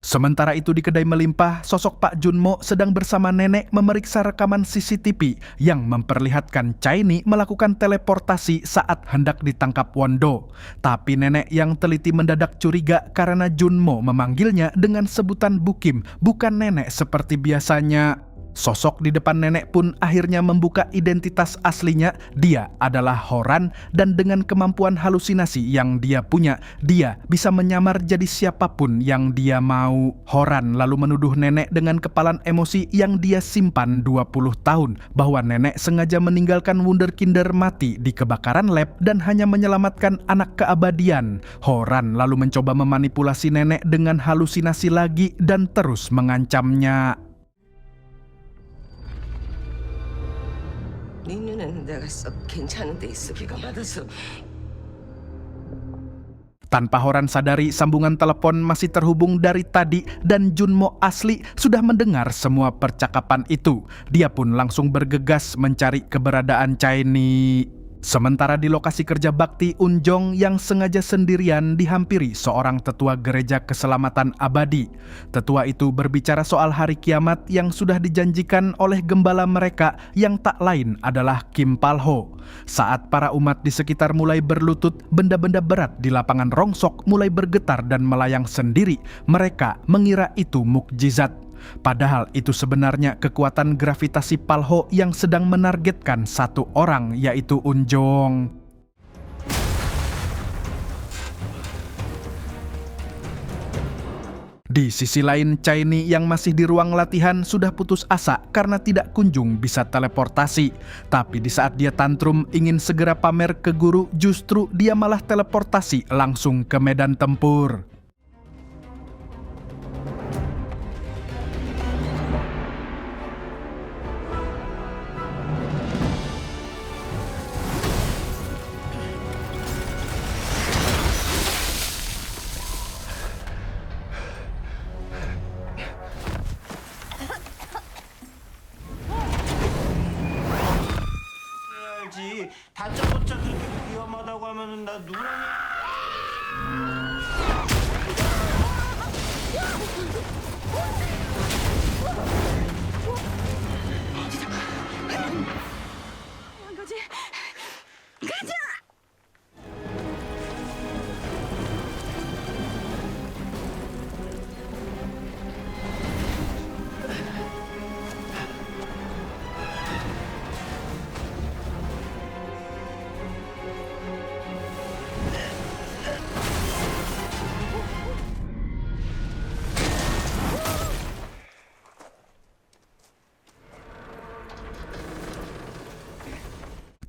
Sementara itu di kedai melimpah, sosok Pak Junmo sedang bersama nenek memeriksa rekaman CCTV yang memperlihatkan Chaini melakukan teleportasi saat hendak ditangkap Wondo. Tapi nenek yang teliti mendadak curiga karena Junmo memanggilnya dengan sebutan Bukim, bukan nenek seperti biasanya. Sosok di depan nenek pun akhirnya membuka identitas aslinya. Dia adalah Horan, dan dengan kemampuan halusinasi yang dia punya, dia bisa menyamar jadi siapapun yang dia mau. Horan lalu menuduh nenek dengan kepalan emosi yang dia simpan 20 tahun bahwa nenek sengaja meninggalkan Wunderkinder mati di kebakaran lab dan hanya menyelamatkan anak keabadian. Horan lalu mencoba memanipulasi nenek dengan halusinasi lagi dan terus mengancamnya. 네 눈에는 내가 썩 괜찮은 데 있어. 비가 맞아서. Tanpa Horan sadari, sambungan telepon masih terhubung dari tadi dan Junmo asli sudah mendengar semua percakapan itu. Dia pun langsung bergegas mencari keberadaan Chaini. Sementara di lokasi kerja bakti Unjong yang sengaja sendirian dihampiri seorang tetua gereja keselamatan abadi. Tetua itu berbicara soal hari kiamat yang sudah dijanjikan oleh gembala mereka yang tak lain adalah Kim Palho. Saat para umat di sekitar mulai berlutut, benda-benda berat di lapangan rongsok mulai bergetar dan melayang sendiri. Mereka mengira itu mukjizat. Padahal itu sebenarnya kekuatan gravitasi Palho yang sedang menargetkan satu orang, yaitu Unjong. Di sisi lain, Chaini yang masih di ruang latihan sudah putus asa karena tidak kunjung bisa teleportasi. Tapi di saat dia tantrum ingin segera pamer ke guru, justru dia malah teleportasi langsung ke medan tempur. 알지. 다짜고짜 그렇게 위험하다고 하면은 나 누구라니?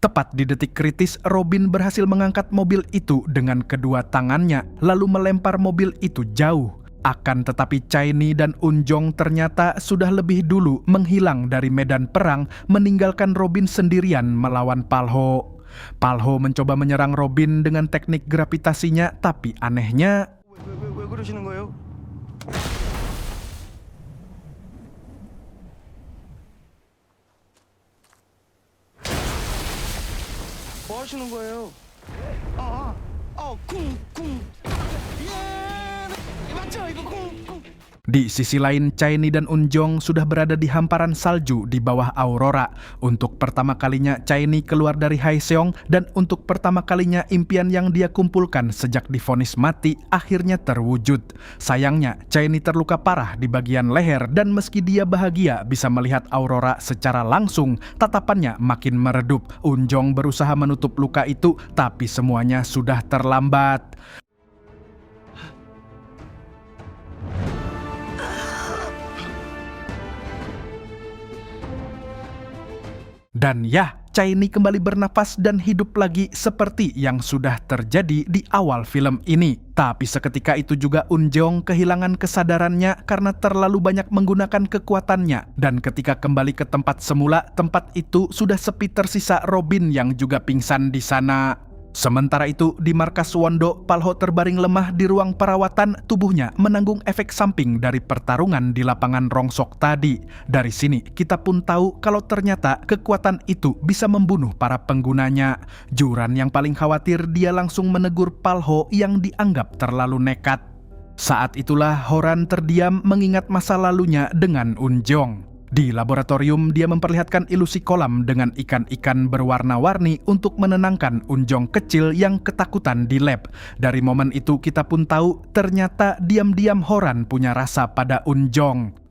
Tepat di detik kritis, Robin berhasil mengangkat mobil itu dengan kedua tangannya, lalu melempar mobil itu jauh. Akan tetapi Chaini dan Unjong ternyata sudah lebih dulu menghilang dari medan perang, meninggalkan Robin sendirian melawan Palho. Palho mencoba menyerang Robin dengan teknik gravitasinya, tapi anehnya 왜 그러시는 거예요? 뭐 하시는 거예요? 쿵. 예, 맞죠? 이거 쿵. Di sisi lain, Chaini dan Unjong sudah berada di hamparan salju di bawah Aurora. Untuk pertama kalinya Chaini keluar dari Haeseong, dan untuk pertama kalinya impian yang dia kumpulkan sejak divonis mati akhirnya terwujud. Sayangnya, Chaini terluka parah di bagian leher, dan meski dia bahagia bisa melihat Aurora secara langsung, tatapannya makin meredup. Unjong berusaha menutup luka itu, tapi semuanya sudah terlambat. Dan ya, Chaini kembali bernafas dan hidup lagi seperti yang sudah terjadi di awal film ini. Tapi seketika itu juga Unjong kehilangan kesadarannya karena terlalu banyak menggunakan kekuatannya. Dan ketika kembali ke tempat semula, tempat itu sudah sepi, tersisa Robin yang juga pingsan di sana. Sementara itu, di markas Wondo, Palho terbaring lemah di ruang perawatan, tubuhnya menanggung efek samping dari pertarungan di lapangan rongsok tadi. Dari sini, kita pun tahu kalau ternyata kekuatan itu bisa membunuh para penggunanya. Juran yang paling khawatir, dia langsung menegur Palho yang dianggap terlalu nekat. Saat itulah Horan terdiam mengingat masa lalunya dengan Unjong. Di laboratorium, dia memperlihatkan ilusi kolam dengan ikan-ikan berwarna-warni untuk menenangkan Unjong kecil yang ketakutan di lab. Dari momen itu kita pun tahu ternyata diam-diam Horan punya rasa pada Unjong.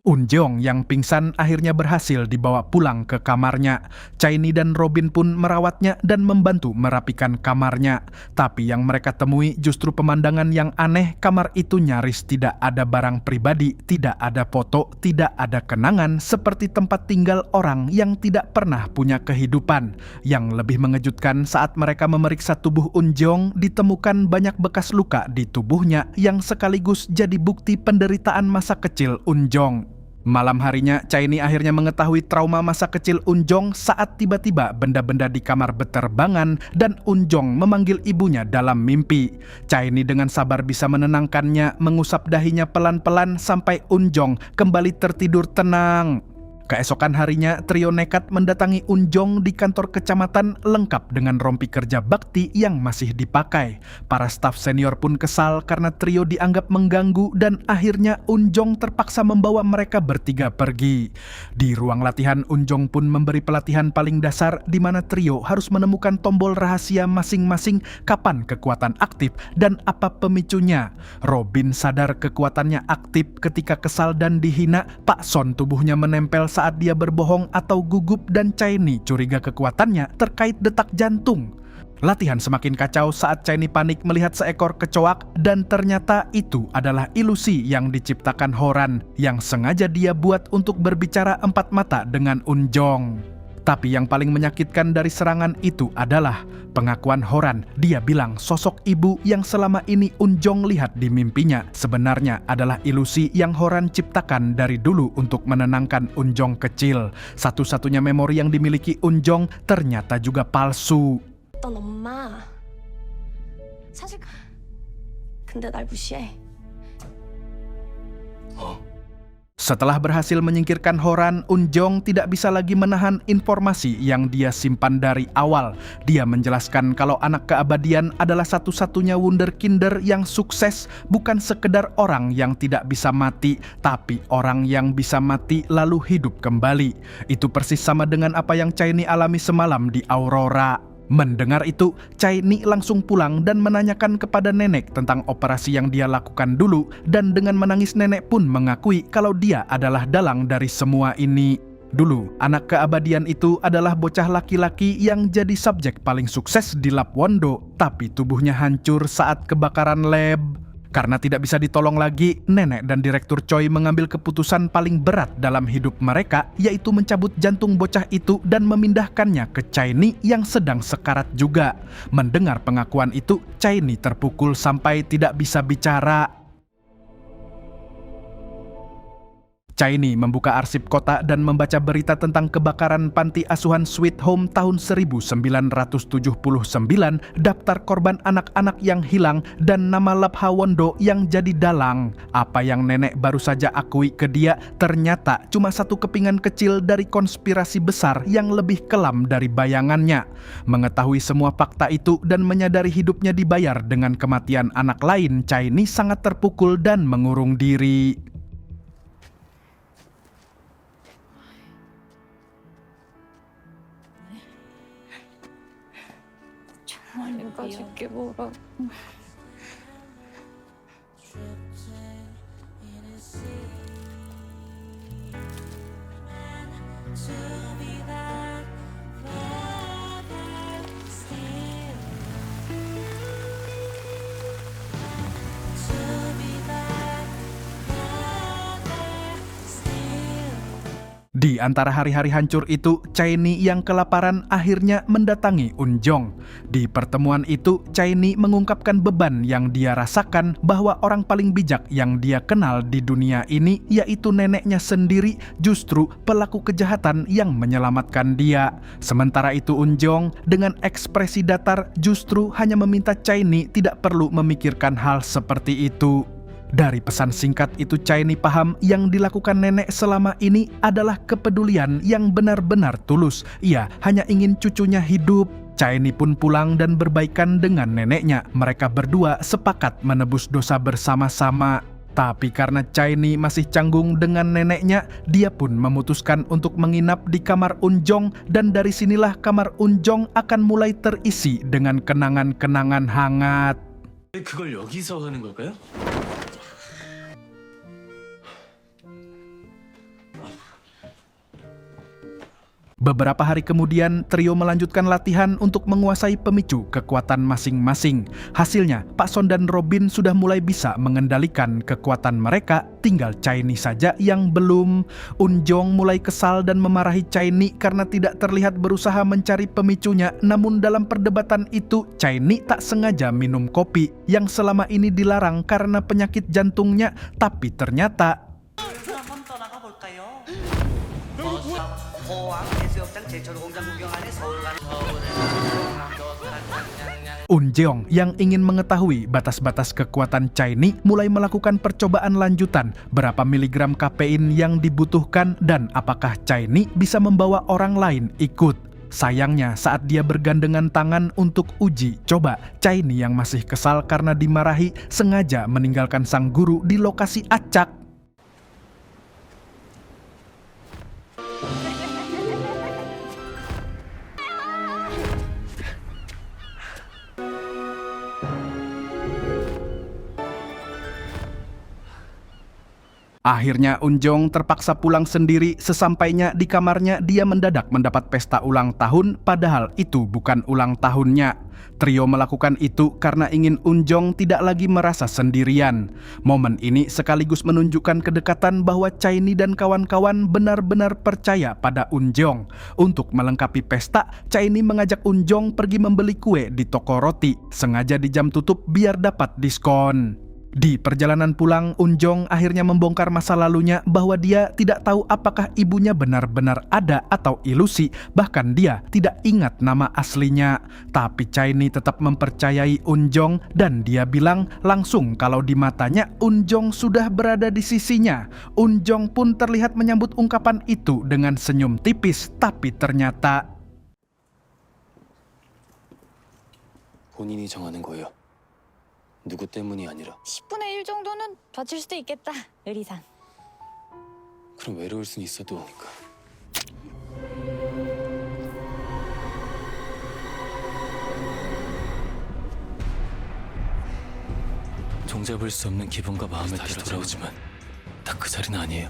Unjong yang pingsan akhirnya berhasil dibawa pulang ke kamarnya. Chaini dan Robin pun merawatnya dan membantu merapikan kamarnya. Tapi yang mereka temui justru pemandangan yang aneh. Kamar itu nyaris tidak ada barang pribadi, tidak ada foto, tidak ada kenangan, seperti tempat tinggal orang yang tidak pernah punya kehidupan. Yang lebih mengejutkan, saat mereka memeriksa tubuh Unjong, ditemukan banyak bekas luka di tubuhnya yang sekaligus jadi bukti penderitaan masa kecil Unjong. Malam harinya, Chaini akhirnya mengetahui trauma masa kecil Unjong saat tiba-tiba benda-benda di kamar berterbangan dan Unjong memanggil ibunya dalam mimpi. Chaini dengan sabar bisa menenangkannya, mengusap dahinya pelan-pelan sampai Unjong kembali tertidur tenang. Keesokan harinya, trio nekat mendatangi Unjong di kantor kecamatan lengkap dengan rompi kerja bakti yang masih dipakai. Para staf senior pun kesal karena trio dianggap mengganggu dan akhirnya Unjong terpaksa membawa mereka bertiga pergi. Di ruang latihan, Unjong pun memberi pelatihan paling dasar di mana trio harus menemukan tombol rahasia masing-masing, kapan kekuatan aktif dan apa pemicunya. Robin sadar kekuatannya aktif ketika kesal dan dihina. Pak Son tubuhnya menempel saat dia berbohong atau gugup dan Chaini curiga kekuatannya terkait detak jantung. Latihan semakin kacau saat Chaini panik melihat seekor kecoak dan ternyata itu adalah ilusi yang diciptakan Horan yang sengaja dia buat untuk berbicara empat mata dengan Unjong. Tapi yang paling menyakitkan dari serangan itu adalah pengakuan Horan. Dia bilang sosok ibu yang selama ini Unjong lihat di mimpinya sebenarnya adalah ilusi yang Horan ciptakan dari dulu untuk menenangkan Unjong kecil. Satu-satunya memori yang dimiliki Unjong ternyata juga palsu. 어떤 엄마 사실 근데 날 무시해. Setelah berhasil menyingkirkan Horan, Unjong tidak bisa lagi menahan informasi yang dia simpan dari awal. Dia menjelaskan kalau anak keabadian adalah satu-satunya wunderkinder yang sukses, bukan sekedar orang yang tidak bisa mati, tapi orang yang bisa mati lalu hidup kembali. Itu persis sama dengan apa yang Chaini alami semalam di Aurora. Mendengar itu, Chaini langsung pulang dan menanyakan kepada nenek tentang operasi yang dia lakukan dulu, dan dengan menangis nenek pun mengakui kalau dia adalah dalang dari semua ini. Dulu, anak keabadian itu adalah bocah laki-laki yang jadi subjek paling sukses di lab Wondo, tapi tubuhnya hancur saat kebakaran lab. Karena tidak bisa ditolong lagi, nenek dan Direktur Choi mengambil keputusan paling berat dalam hidup mereka, yaitu mencabut jantung bocah itu dan memindahkannya ke Chaini yang sedang sekarat juga. Mendengar pengakuan itu, Chaini terpukul sampai tidak bisa bicara. Chaini membuka arsip kota dan membaca berita tentang kebakaran panti asuhan Sweet Home tahun 1979, daftar korban anak-anak yang hilang, dan nama lab Wondo yang jadi dalang. Apa yang nenek baru saja akui ke dia ternyata cuma satu kepingan kecil dari konspirasi besar yang lebih kelam dari bayangannya. Mengetahui semua fakta itu dan menyadari hidupnya dibayar dengan kematian anak lain, Chaini sangat terpukul dan mengurung diri. 아직까지 꽤 뭐라고. Di antara hari-hari hancur itu, Chaini yang kelaparan akhirnya mendatangi Unjong. Di pertemuan itu, Chaini mengungkapkan beban yang dia rasakan bahwa orang paling bijak yang dia kenal di dunia ini, yaitu neneknya sendiri, justru pelaku kejahatan yang menyelamatkan dia. Sementara itu Unjong dengan ekspresi datar justru hanya meminta Chaini tidak perlu memikirkan hal seperti itu. Dari pesan singkat itu, Chaini paham yang dilakukan nenek selama ini adalah kepedulian yang benar-benar tulus. Ia hanya ingin cucunya hidup. Chaini pun pulang dan berbaikan dengan neneknya. Mereka berdua sepakat menebus dosa bersama-sama. Tapi karena Chaini masih canggung dengan neneknya, dia pun memutuskan untuk menginap di kamar Unjong, dan dari sinilah kamar Unjong akan mulai terisi dengan kenangan-kenangan hangat. 그걸 여기서 하는 걸까요? Beberapa hari kemudian, trio melanjutkan latihan untuk menguasai pemicu kekuatan masing-masing. Hasilnya, Pak Son dan Robin sudah mulai bisa mengendalikan kekuatan mereka, tinggal Chaini saja yang belum. Unjong mulai kesal dan memarahi Chaini karena tidak terlihat berusaha mencari pemicunya. Namun dalam perdebatan itu, Chaini tak sengaja minum kopi yang selama ini dilarang karena penyakit jantungnya. Tapi ternyata Unjeong yang ingin mengetahui batas-batas kekuatan Chai Ni mulai melakukan percobaan lanjutan berapa miligram kafein yang dibutuhkan dan apakah Chai Ni bisa membawa orang lain ikut. Sayangnya saat dia bergandengan tangan untuk uji coba, Chai Ni yang masih kesal karena dimarahi sengaja meninggalkan sang guru di lokasi acak. Akhirnya Unjeong terpaksa pulang sendiri. Sesampainya di kamarnya dia mendadak mendapat pesta ulang tahun padahal itu bukan ulang tahunnya. Trio melakukan itu karena ingin Unjeong tidak lagi merasa sendirian. Momen ini sekaligus menunjukkan kedekatan bahwa Chai Ni dan kawan-kawan benar-benar percaya pada Unjeong. Untuk melengkapi pesta, Chai Ni mengajak Unjeong pergi membeli kue di toko roti, sengaja di jam tutup biar dapat diskon. Di perjalanan pulang, Unjeong akhirnya membongkar masa lalunya bahwa dia tidak tahu apakah ibunya benar-benar ada atau ilusi, bahkan dia tidak ingat nama aslinya. Tapi Chai Ni tetap mempercayai Unjeong dan dia bilang langsung kalau di matanya Unjeong sudah berada di sisinya. Unjeong pun terlihat menyambut ungkapan itu dengan senyum tipis, tapi ternyata 본인이 정하는 거예요. 누구 때문이 아니라. 10분의 1 정도는 봐줄 수도 있겠다, 의리상. 그럼 외로울 순 있어도 오니까. 종잡을 수 없는 기분과 마음에 다시 돌아오지만 딱 그 자리는 아니에요.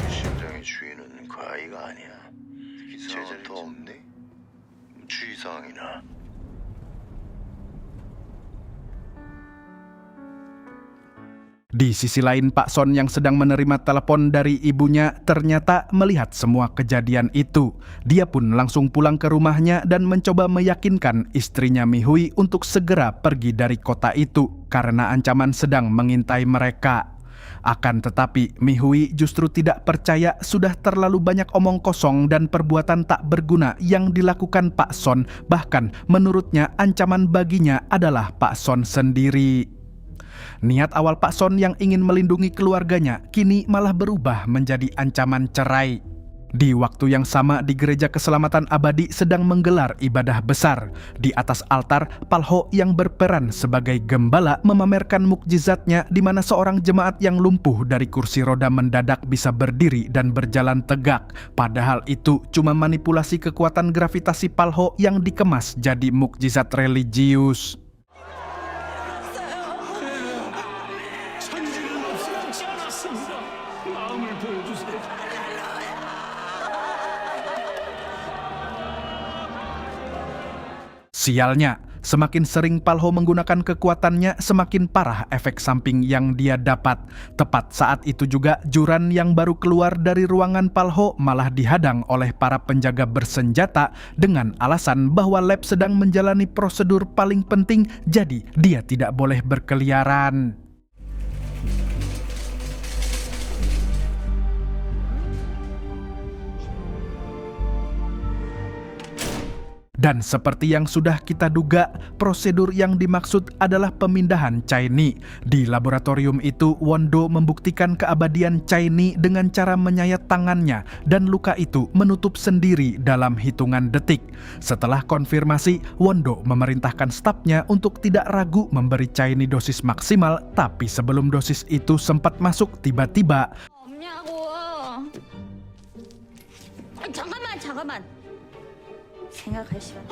심장의 주인은 그 아이가 아니야. 제자리 더 없네. 주의 상황이나. Di sisi lain, Pak Son yang sedang menerima telepon dari ibunya ternyata melihat semua kejadian itu. Dia pun langsung pulang ke rumahnya dan mencoba meyakinkan istrinya Mi Hui untuk segera pergi dari kota itu karena ancaman sedang mengintai mereka. Akan tetapi, Mi Hui justru tidak percaya sudah terlalu banyak omong kosong dan perbuatan tak berguna yang dilakukan Pak Son. Bahkan menurutnya ancaman baginya adalah Pak Son sendiri. Niat awal Pak Son yang ingin melindungi keluarganya kini malah berubah menjadi ancaman cerai. Di waktu yang sama di Gereja Keselamatan Abadi sedang menggelar ibadah besar. Di atas altar, Palho yang berperan sebagai gembala memamerkan mukjizatnya di mana seorang jemaat yang lumpuh dari kursi roda mendadak bisa berdiri dan berjalan tegak. Padahal itu cuma manipulasi kekuatan gravitasi Palho yang dikemas jadi mukjizat religius. Sialnya, semakin sering Palho menggunakan kekuatannya, semakin parah efek samping yang dia dapat. Tepat saat itu juga, Juran yang baru keluar dari ruangan Palho malah dihadang oleh para penjaga bersenjata dengan alasan bahwa lab sedang menjalani prosedur paling penting, jadi dia tidak boleh berkeliaran. Dan seperti yang sudah kita duga, prosedur yang dimaksud adalah pemindahan Chai Ni. Di laboratorium itu, Wondo membuktikan keabadian Chai Ni dengan cara menyayat tangannya dan luka itu menutup sendiri dalam hitungan detik. Setelah konfirmasi, Wondo memerintahkan stafnya untuk tidak ragu memberi Chai Ni dosis maksimal, tapi sebelum dosis itu sempat masuk tiba-tiba. 없냐고. 잠깐만. 생각할 시간.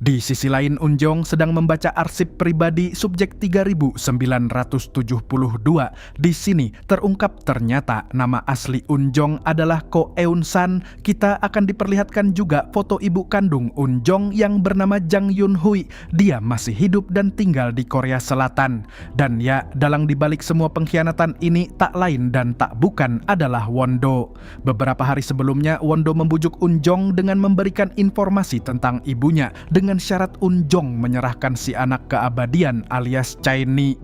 Di sisi lain, Unjong sedang membaca arsip pribadi subjek 3972. Di sini terungkap ternyata nama asli Unjong adalah Ko Eun San. Kita akan diperlihatkan juga foto ibu kandung Unjong yang bernama Jang Yun Hui. Dia masih hidup dan tinggal di Korea Selatan. Dan ya, dalang dibalik semua pengkhianatan ini tak lain dan tak bukan adalah Won-do. Beberapa hari sebelumnya, Won-do membujuk Unjong dengan memberikan informasi tentang ibunya dengan syarat Unjong menyerahkan si anak keabadian alias Chae-ni.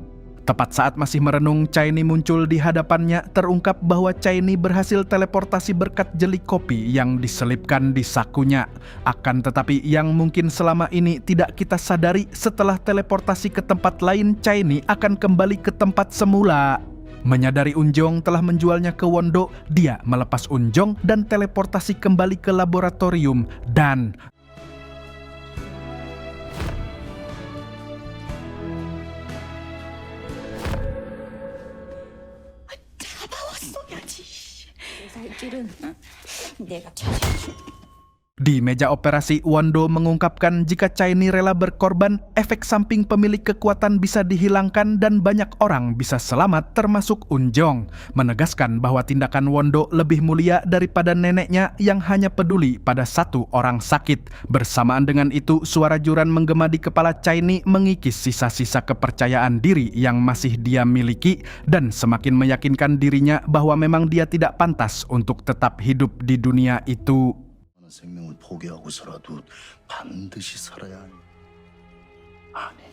Tepat saat masih merenung, Chae-ni muncul di hadapannya. Terungkap bahwa Chae-ni berhasil teleportasi berkat jeli kopi yang diselipkan di sakunya. Akan tetapi yang mungkin selama ini tidak kita sadari, setelah teleportasi ke tempat lain, Chae-ni akan kembali ke tempat semula. Menyadari Unjong telah menjualnya ke Won-do, dia melepas Unjong dan teleportasi kembali ke laboratorium dan di meja operasi, Won-do mengungkapkan jika Chae-ni rela berkorban, efek samping pemilik kekuatan bisa dihilangkan dan banyak orang bisa selamat termasuk Unjong. Menegaskan bahwa tindakan Won-do lebih mulia daripada neneknya yang hanya peduli pada satu orang sakit. Bersamaan dengan itu, suara juran menggema di kepala Chae-ni mengikis sisa-sisa kepercayaan diri yang masih dia miliki dan semakin meyakinkan dirinya bahwa memang dia tidak pantas untuk tetap hidup di dunia itu. 생명을 포기하고서라도 반드시 살아야 하니 아니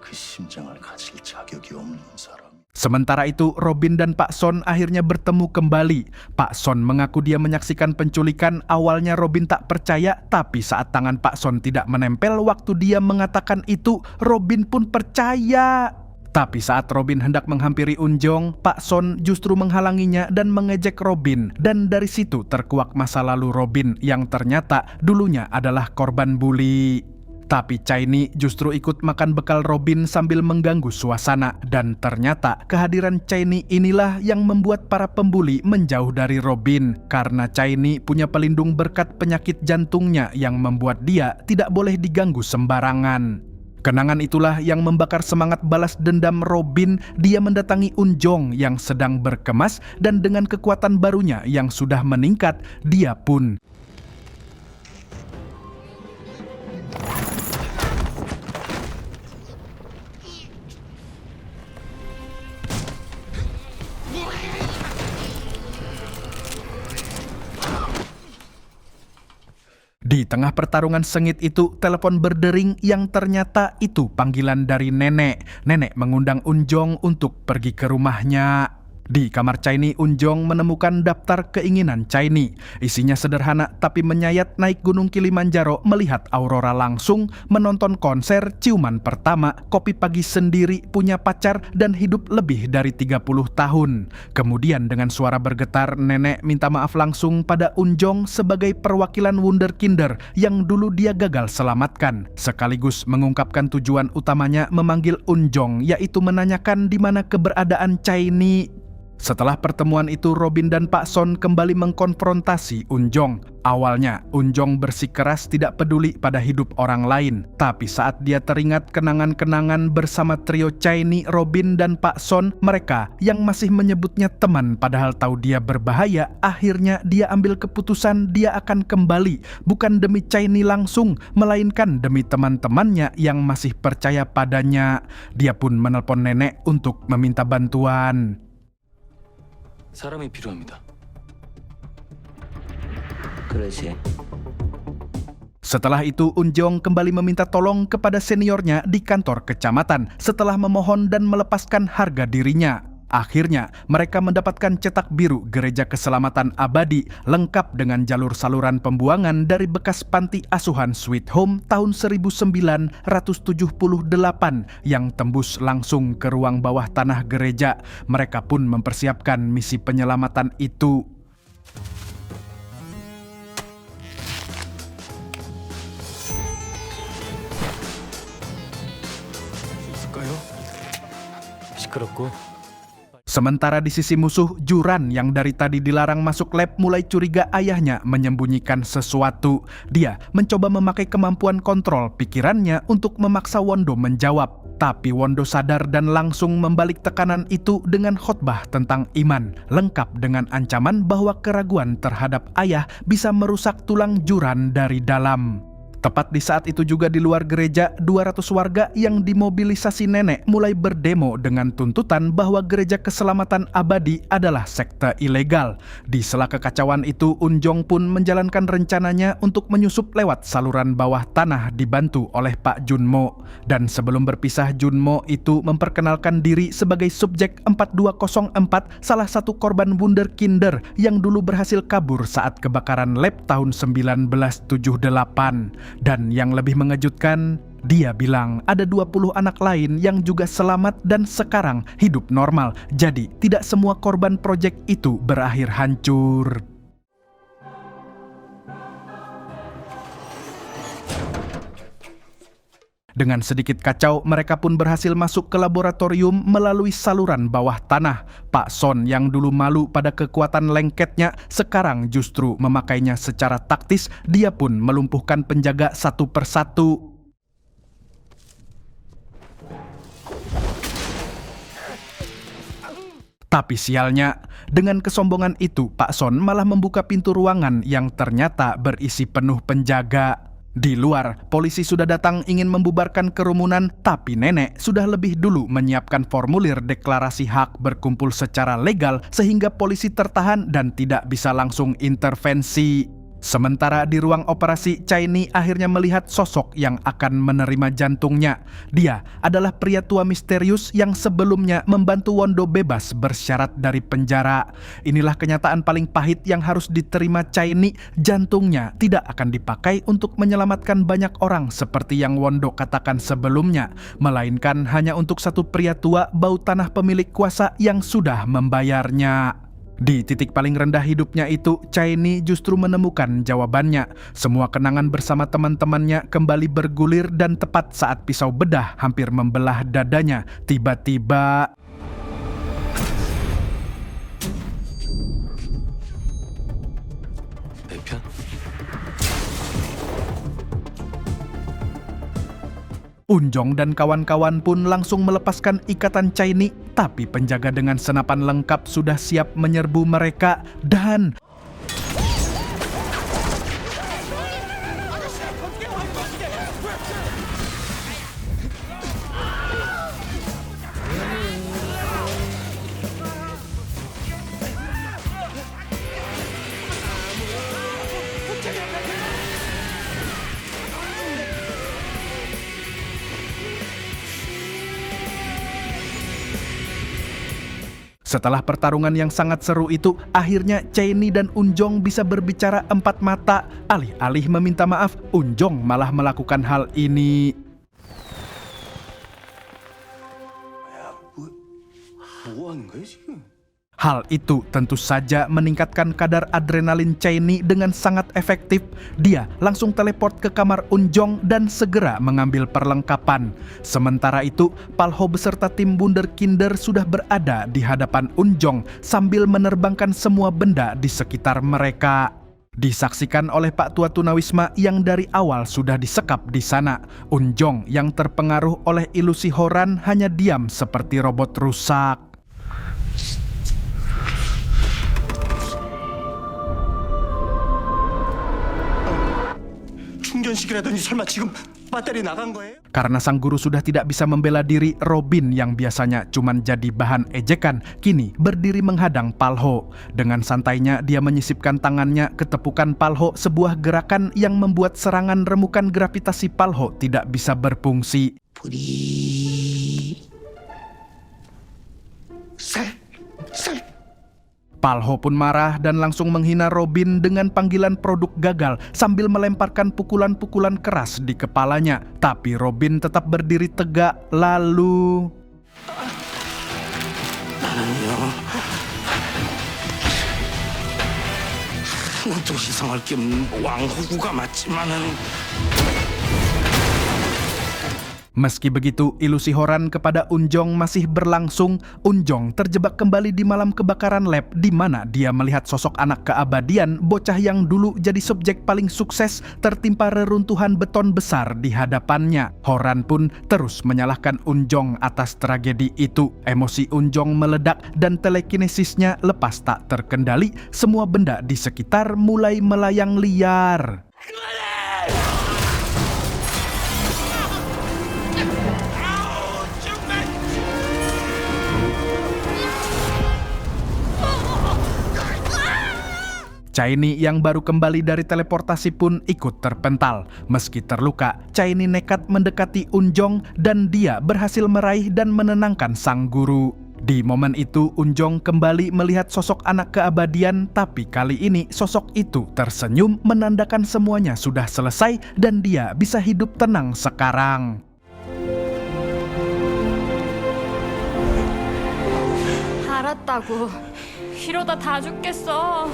그 심장을 가질 자격이 없는 사람. Sementara itu, Robin dan Pak Son akhirnya bertemu kembali. Pak Son mengaku dia menyaksikan penculikan. Awalnya Robin tak percaya, tapi saat tangan Pak Son tidak menempel waktu dia mengatakan itu, Robin pun percaya. Tapi saat Robin hendak menghampiri Unjong, Pak Son justru menghalanginya dan mengejek Robin. Dan dari situ terkuak masa lalu Robin yang ternyata dulunya adalah korban bully. Tapi Chae-ni justru ikut makan bekal Robin sambil mengganggu suasana. Dan ternyata kehadiran Chae-ni inilah yang membuat para pembuli menjauh dari Robin. Karena Chae-ni punya pelindung berkat penyakit jantungnya yang membuat dia tidak boleh diganggu sembarangan. Kenangan itulah yang membakar semangat balas dendam Robin. Dia mendatangi Unjong yang sedang berkemas dan dengan kekuatan barunya yang sudah meningkat, dia pun di tengah pertarungan sengit itu, telepon berdering yang ternyata itu panggilan dari nenek. Nenek mengundang Unjong untuk pergi ke rumahnya. Di kamar Chae-ni, Unjong menemukan daftar keinginan Chae-ni. Isinya sederhana tapi menyayat: naik gunung Kilimanjaro, melihat aurora langsung, menonton konser, ciuman pertama, kopi pagi sendiri, punya pacar, dan hidup lebih dari 30 tahun. Kemudian dengan suara bergetar, nenek minta maaf langsung pada Unjong sebagai perwakilan wunderkinder yang dulu dia gagal selamatkan. Sekaligus mengungkapkan tujuan utamanya memanggil Unjong, yaitu menanyakan di mana keberadaan Chae-ni. Setelah pertemuan itu, Robin dan Pak Son kembali mengkonfrontasi Unjong. Awalnya, Unjong bersikeras tidak peduli pada hidup orang lain. Tapi saat dia teringat kenangan-kenangan bersama trio Chae-ni, Robin, dan Pak Son, mereka yang masih menyebutnya teman padahal tahu dia berbahaya, akhirnya dia ambil keputusan dia akan kembali. Bukan demi Chae-ni langsung, melainkan demi teman-temannya yang masih percaya padanya. Dia pun menelpon nenek untuk meminta bantuan. 사람이 필요합니다. 그러지. Setelah itu, Unjong kembali meminta tolong kepada seniornya di kantor kecamatan setelah memohon dan melepaskan harga dirinya. Akhirnya, mereka mendapatkan cetak biru Gereja Keselamatan Abadi lengkap dengan jalur saluran pembuangan dari bekas panti asuhan Sweet Home tahun 1978 yang tembus langsung ke ruang bawah tanah gereja. Mereka pun mempersiapkan misi penyelamatan itu. 시끄럽고 Sementara di sisi musuh, Juran yang dari tadi dilarang masuk lab mulai curiga ayahnya menyembunyikan sesuatu. Dia mencoba memakai kemampuan kontrol pikirannya untuk memaksa Wondo menjawab. Tapi Wondo sadar dan langsung membalik tekanan itu dengan khotbah tentang iman, lengkap dengan ancaman bahwa keraguan terhadap ayah bisa merusak tulang Juran dari dalam. Tepat di saat itu juga di luar gereja, 200 warga yang dimobilisasi nenek mulai berdemo dengan tuntutan bahwa gereja keselamatan abadi adalah sekte ilegal. Di sela kekacauan itu, Unjong pun menjalankan rencananya untuk menyusup lewat saluran bawah tanah dibantu oleh Pak Junmo. Dan sebelum berpisah, Junmo itu memperkenalkan diri sebagai subjek 4204, salah satu korban wunderkinder yang dulu berhasil kabur saat kebakaran lab tahun 1978. Dan yang lebih mengejutkan, dia bilang ada 20 anak lain yang juga selamat dan sekarang hidup normal. Jadi tidak semua korban proyek itu berakhir hancur. Dengan sedikit kacau, mereka pun berhasil masuk ke laboratorium melalui saluran bawah tanah. Pak Son yang dulu malu pada kekuatan lengketnya, sekarang justru memakainya secara taktis. Dia pun melumpuhkan penjaga satu persatu. Tapi sialnya, dengan kesombongan itu, Pak Son malah membuka pintu ruangan yang ternyata berisi penuh penjaga. Di luar, polisi sudah datang ingin membubarkan kerumunan, tapi nenek sudah lebih dulu menyiapkan formulir deklarasi hak berkumpul secara legal sehingga polisi tertahan dan tidak bisa langsung intervensi. Sementara di ruang operasi, Chaini akhirnya melihat sosok yang akan menerima jantungnya. Dia adalah pria tua misterius yang sebelumnya membantu Wondo bebas bersyarat dari penjara. Inilah kenyataan paling pahit yang harus diterima Chaini. Jantungnya tidak akan dipakai untuk menyelamatkan banyak orang seperti yang Wondo katakan sebelumnya, melainkan hanya untuk satu pria tua bau tanah pemilik kuasa yang sudah membayarnya. Di titik paling rendah hidupnya itu, Chaini justru menemukan jawabannya. Semua kenangan bersama teman-temannya kembali bergulir dan tepat saat pisau bedah hampir membelah dadanya, tiba-tiba 내 편? Unjong dan kawan-kawan pun langsung melepaskan ikatan Chaini, tapi penjaga dengan senapan lengkap sudah siap menyerbu mereka dan setelah pertarungan yang sangat seru itu, akhirnya Chaini dan Unjong bisa berbicara empat mata. Alih-alih meminta maaf, Unjong malah melakukan hal ini. 뭐 하는 거야 지금? Hal itu tentu saja meningkatkan kadar adrenalin Chaini dengan sangat efektif. Dia langsung teleport ke kamar Unjong dan segera mengambil perlengkapan. Sementara itu, Palho beserta tim wunderkinder sudah berada di hadapan Unjong sambil menerbangkan semua benda di sekitar mereka. Disaksikan oleh Pak Tua Tunawisma yang dari awal sudah disekap di sana. Unjong yang terpengaruh oleh ilusi Horan hanya diam seperti robot rusak. 충전식이라더니 설마 지금 배터리 나간 거예요? Karena sang guru sudah tidak bisa membela diri, Robin yang biasanya cuma jadi bahan ejekan, kini berdiri menghadang Palho. Dengan santainya dia menyisipkan tangannya ke tepukan Palho, sebuah gerakan yang membuat serangan remukan gravitasi Palho tidak bisa berfungsi. Palho pun marah dan langsung menghina Robin dengan panggilan produk gagal sambil melemparkan pukulan-pukulan keras di kepalanya. Tapi Robin tetap berdiri tegak, lalu 나는요 도시 생활 겸 왕호구가 맞지만은 Meski begitu, ilusi Horan kepada Unjong masih berlangsung. Unjong terjebak kembali di malam kebakaran lab di mana dia melihat sosok anak keabadian, bocah yang dulu jadi subjek paling sukses, tertimpa reruntuhan beton besar di hadapannya. Horan pun terus menyalahkan Unjong atas tragedi itu. Emosi Unjong meledak dan telekinesisnya lepas tak terkendali. Semua benda di sekitar mulai melayang liar. Chaini yang baru kembali dari teleportasi pun ikut terpental. Meski terluka, Chaini nekat mendekati Unjong dan dia berhasil meraih dan menenangkan sang guru. Di momen itu, Unjong kembali melihat sosok anak keabadian, tapi kali ini sosok itu tersenyum menandakan semuanya sudah selesai dan dia bisa hidup tenang sekarang. 알았다고. 이러다 다 죽겠어.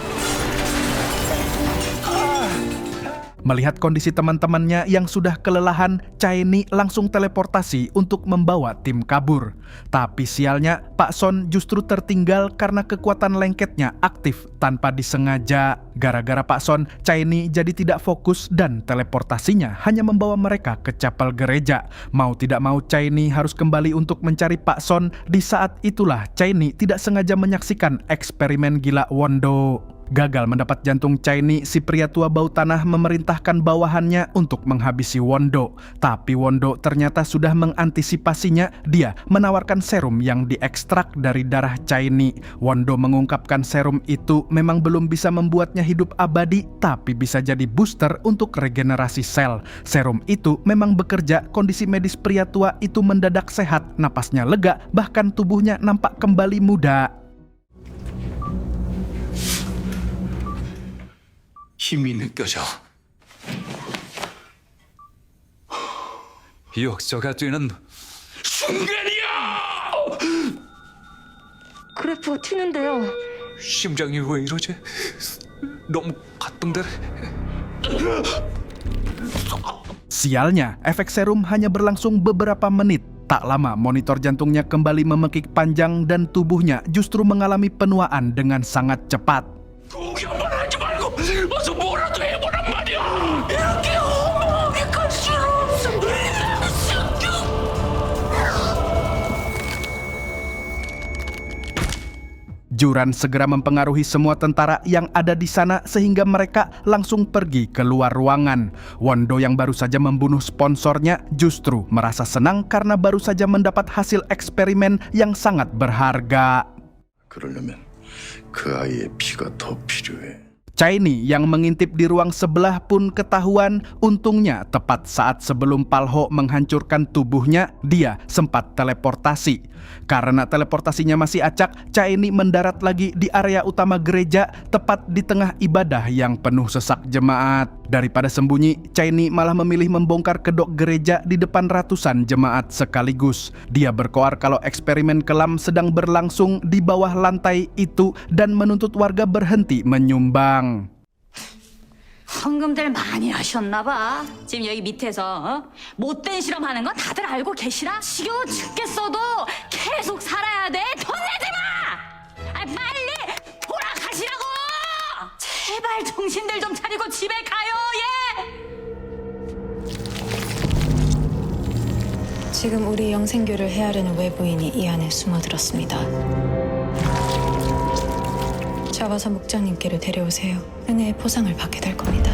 Melihat kondisi teman-temannya yang sudah kelelahan, Chaini langsung teleportasi untuk membawa tim kabur. Tapi sialnya, Pak Son justru tertinggal karena kekuatan lengketnya aktif tanpa disengaja. Gara-gara Pak Son, Chaini jadi tidak fokus dan teleportasinya hanya membawa mereka ke chapel gereja. Mau tidak mau, Chaini harus kembali untuk mencari Pak Son. Di saat itulah, Chaini tidak sengaja menyaksikan eksperimen gila Wondo. Gagal mendapat jantung Chaini, si pria tua bau tanah memerintahkan bawahannya untuk menghabisi Wondo. Tapi Wondo ternyata sudah mengantisipasinya. Dia menawarkan serum yang diekstrak dari darah Chaini. Wondo mengungkapkan serum itu memang belum bisa membuatnya hidup abadi, tapi bisa jadi booster untuk regenerasi sel. Serum itu memang bekerja, kondisi medis pria tua itu mendadak sehat, napasnya lega, bahkan tubuhnya nampak kembali muda. 힘이 느껴져. 역저가 뛰는 순간이야! 그래프가 튀는데요. 심장이 왜 이러지? 너무 가동돼. Sialnya, efek serum hanya berlangsung beberapa menit. Tak lama, monitor jantungnya kembali memekik panjang dan tubuhnya justru mengalami penuaan dengan sangat cepat. 구경만 하지 말고 어서 뭐라도 해보란 말이야! 이렇게 허무하게 갈 수는 없어! Juran segera mempengaruhi semua tentara yang ada di sana sehingga mereka langsung pergi keluar ruangan. Wondo yang baru saja membunuh sponsornya justru merasa senang karena baru saja mendapat hasil eksperimen yang sangat berharga. 그러려면 그 아이의 피가 더 필요해. Chaini yang mengintip di ruang sebelah pun ketahuan. Untungnya tepat saat sebelum Palho menghancurkan tubuhnya, dia sempat teleportasi. Karena teleportasinya masih acak, Chaini mendarat lagi di area utama gereja, tepat di tengah ibadah yang penuh sesak jemaat. Daripada sembunyi, Chaini malah memilih membongkar kedok gereja di depan ratusan jemaat sekaligus. Dia berkoar kalau eksperimen kelam sedang berlangsung di bawah lantai itu dan menuntut warga berhenti menyumbang. 헌금들 많이 하셨나봐. 지금 여기 밑에서 못된 실험하는 건 다들 알고 계시라? 지겨워 죽겠어도 계속 살아야 돼. 돈 내지 마! 빨리 돌아가시라고! 제발 정신들 좀 차리고 집에 가요, 예! 지금 우리 영생교를 헤아리는 외부인이 이 안에 숨어들었습니다. 잡아서 목장님께로 데려오세요. 은혜의 포상을 받게 될 겁니다.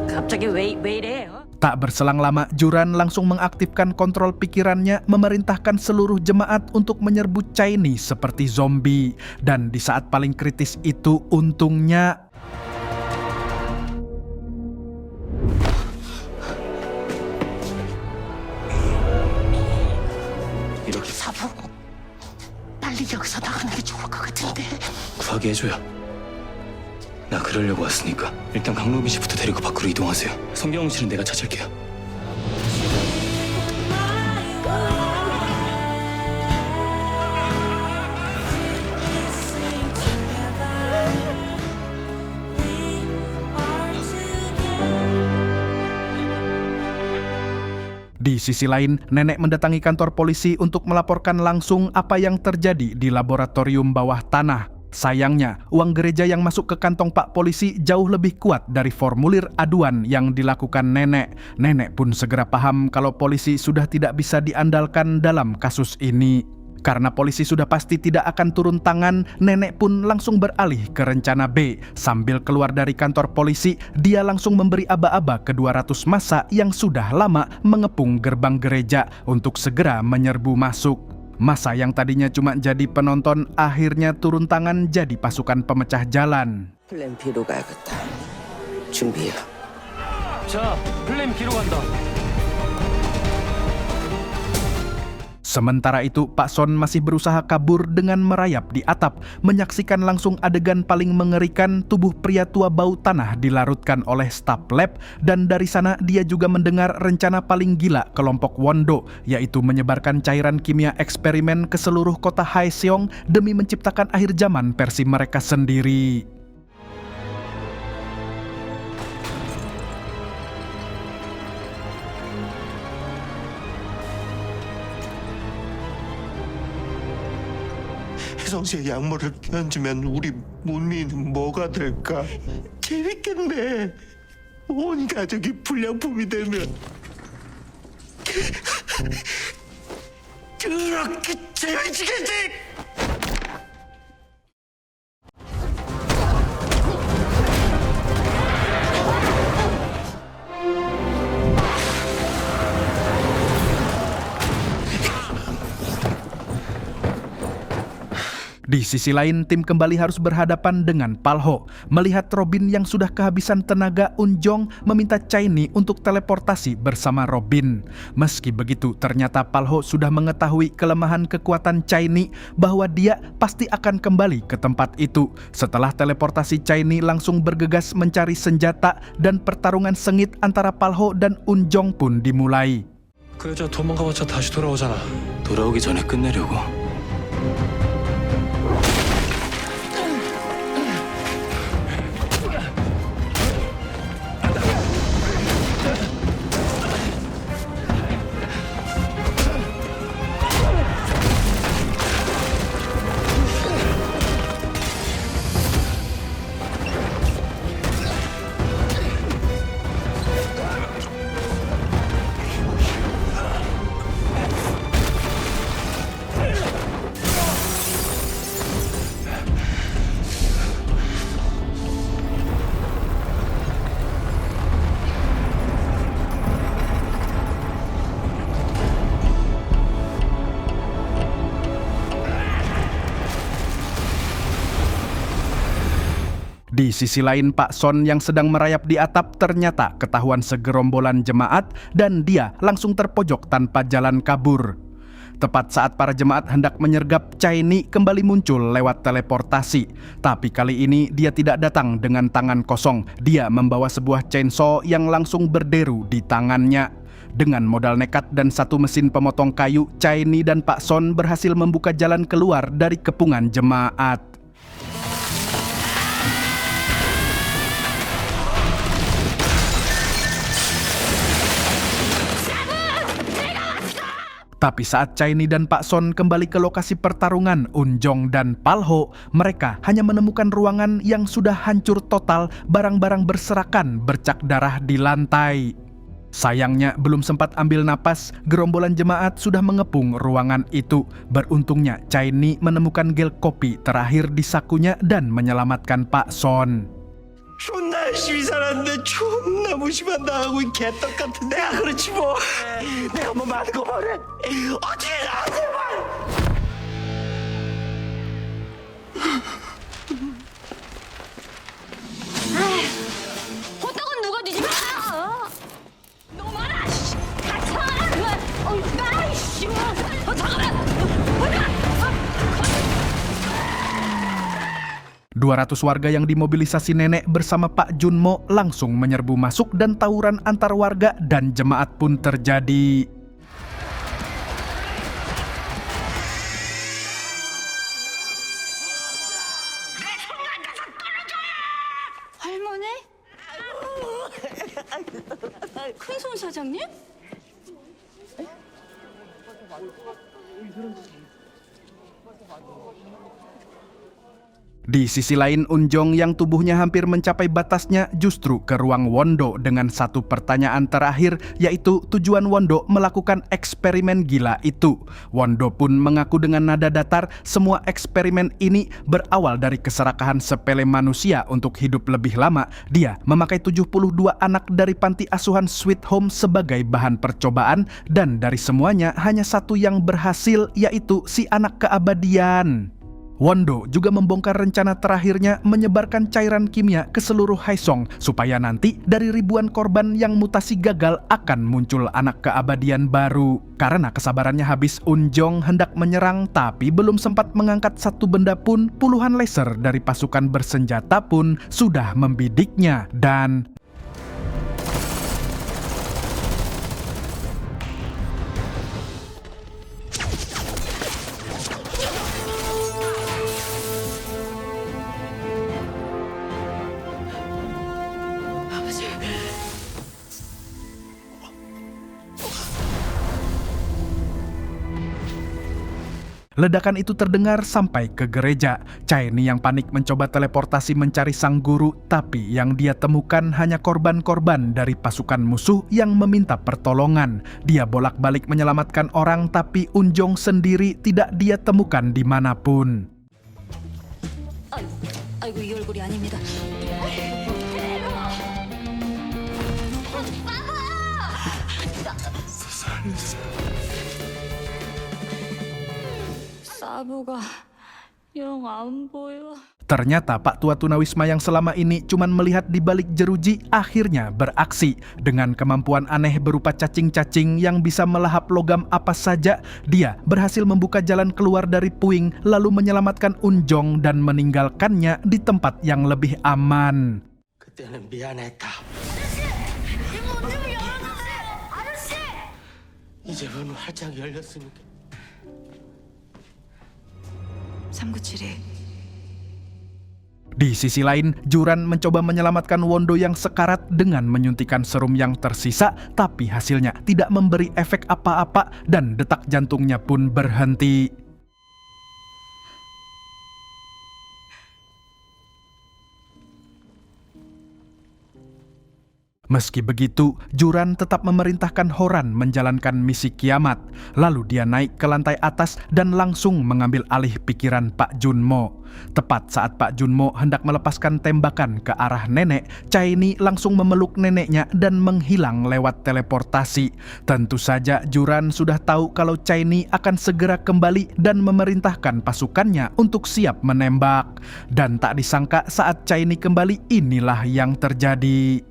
갑자기 왜 이래? Tak berselang lama, Juran langsung mengaktifkan kontrol pikirannya, memerintahkan seluruh jemaat untuk menyerbu Chaini seperti zombie. Dan di saat paling kritis itu, untungnya 사부, 빨리 여기서 나가는 게 좋을 것 같은데. 구하게 해줘요. 나 그러려고 왔으니까 일단 강로빈 씨부터 데리고 밖으로 이동하세요. 성경훈 씨는 내가 찾을게요. Di sisi lain, nenek mendatangi kantor polisi untuk melaporkan langsung apa yang terjadi di laboratorium bawah tanah. Sayangnya, uang gereja yang masuk ke kantong Pak Polisi jauh lebih kuat dari formulir aduan yang dilakukan nenek. Nenek pun segera paham kalau polisi sudah tidak bisa diandalkan dalam kasus ini. Karena polisi sudah pasti tidak akan turun tangan, nenek pun langsung beralih ke rencana B. Sambil keluar dari kantor polisi, dia langsung memberi aba-aba ke 200 massa yang sudah lama mengepung gerbang gereja untuk segera menyerbu masuk. Massa yang tadinya cuma jadi penonton akhirnya turun tangan jadi pasukan pemecah jalan. 플랜 B로 가야겠다. 준비해. 자, 플랜 B로 간다. Sementara itu, Pak Son masih berusaha kabur dengan merayap di atap, menyaksikan langsung adegan paling mengerikan tubuh pria tua bau tanah dilarutkan oleh staf lab, dan dari sana dia juga mendengar rencana paling gila kelompok Wondo, yaitu menyebarkan cairan kimia eksperimen ke seluruh kota Haeseong demi menciptakan akhir zaman versi mereka sendiri. 혜성 씨의 약물을 얹으면 우리 문미는 뭐가 될까? 재밌겠네. 온 가족이 불량품이 되면 그렇게 재미지겠지. Di sisi lain, tim kembali harus berhadapan dengan Palho. Melihat Robin yang sudah kehabisan tenaga, Unjong meminta Chaini untuk teleportasi bersama Robin. Meski begitu, ternyata Palho sudah mengetahui kelemahan kekuatan Chaini bahwa dia pasti akan kembali ke tempat itu. Setelah teleportasi, Chaini langsung bergegas mencari senjata dan pertarungan sengit antara Palho dan Unjong pun dimulai. 그 여자 도망가봤자 다시 돌아오잖아. 돌아오기 전에 끝내려고. 'Di sisi lain, Pak Son yang sedang merayap di atap ternyata ketahuan segerombolan jemaat dan dia langsung terpojok tanpa jalan kabur. Tepat saat para jemaat hendak menyergap, Chaini kembali muncul lewat teleportasi. Tapi kali ini dia tidak datang dengan tangan kosong. Dia membawa sebuah chainsaw yang langsung berderu di tangannya. Dengan modal nekat dan satu mesin pemotong kayu, Chaini dan Pak Son berhasil membuka jalan keluar dari kepungan jemaat. Tapi saat Chaini dan Pak Son kembali ke lokasi pertarungan Unjong dan Palho, mereka hanya menemukan ruangan yang sudah hancur total, barang-barang berserakan bercak darah di lantai. Sayangnya belum sempat ambil napas, gerombolan jemaat sudah mengepung ruangan itu. Beruntungnya Chaini menemukan gel kopi terakhir di sakunya dan menyelamatkan Pak Son. 존나 열심히 살았는데 존나 무시만 당하고 이 개떡 같은 내가 그렇지 뭐. 내가 뭐 많은 거 말해. 어떻게 나 제발. 호떡은 누가 뒤집어? 너무 많아. 같이 와. 나이씨. 잠깐만. 200 warga yang dimobilisasi nenek bersama Pak Junmo langsung menyerbu masuk dan tawuran antar warga dan jemaat pun terjadi. 할머니? 큰손 사장님? Di sisi lain, Unjong yang tubuhnya hampir mencapai batasnya justru ke ruang Wondo dengan satu pertanyaan terakhir, yaitu tujuan Wondo melakukan eksperimen gila itu. Wondo pun mengaku dengan nada datar semua eksperimen ini berawal dari keserakahan sepele manusia untuk hidup lebih lama. Dia memakai 72 anak dari panti asuhan Sweet Home sebagai bahan percobaan, dan dari semuanya hanya satu yang berhasil, yaitu si anak keabadian. Wondo juga membongkar rencana terakhirnya menyebarkan cairan kimia ke seluruh Haesong supaya nanti dari ribuan korban yang mutasi gagal akan muncul anak keabadian baru. Karena kesabarannya habis, Unjong hendak menyerang tapi belum sempat mengangkat satu benda pun, puluhan laser dari pasukan bersenjata pun sudah membidiknya dan ledakan itu terdengar sampai ke gereja. Chaini yang panik mencoba teleportasi mencari sang guru, tapi yang dia temukan hanya korban-korban dari pasukan musuh yang meminta pertolongan. Dia bolak-balik menyelamatkan orang, tapi Unjong sendiri tidak dia temukan dimanapun. 아이고 이 얼굴이 아닙니다. 사부가 영 안 보여. Ternyata Pak Tua Tunawisma yang selama ini cuman melihat di balik jeruji akhirnya beraksi. Dengan kemampuan aneh berupa cacing-cacing yang bisa melahap logam apa saja, dia berhasil membuka jalan keluar dari puing lalu menyelamatkan Unjong dan meninggalkannya di tempat yang lebih aman. 그때는 미안했다. 이제 문은 활짝 열렸으니까. 397이 Di sisi lain, Juran mencoba menyelamatkan Wondo yang sekarat dengan menyuntikkan serum yang tersisa, tapi hasilnya tidak memberi efek apa-apa dan detak jantungnya pun berhenti. Meski begitu, Juran tetap memerintahkan Horan menjalankan misi kiamat. Lalu dia naik ke lantai atas dan langsung mengambil alih pikiran Pak Junmo. Tepat saat Pak Junmo hendak melepaskan tembakan ke arah nenek, Chaini langsung memeluk neneknya dan menghilang lewat teleportasi. Tentu saja Juran sudah tahu kalau Chaini akan segera kembali dan memerintahkan pasukannya untuk siap menembak. Dan tak disangka saat Chaini kembali, inilah yang terjadi.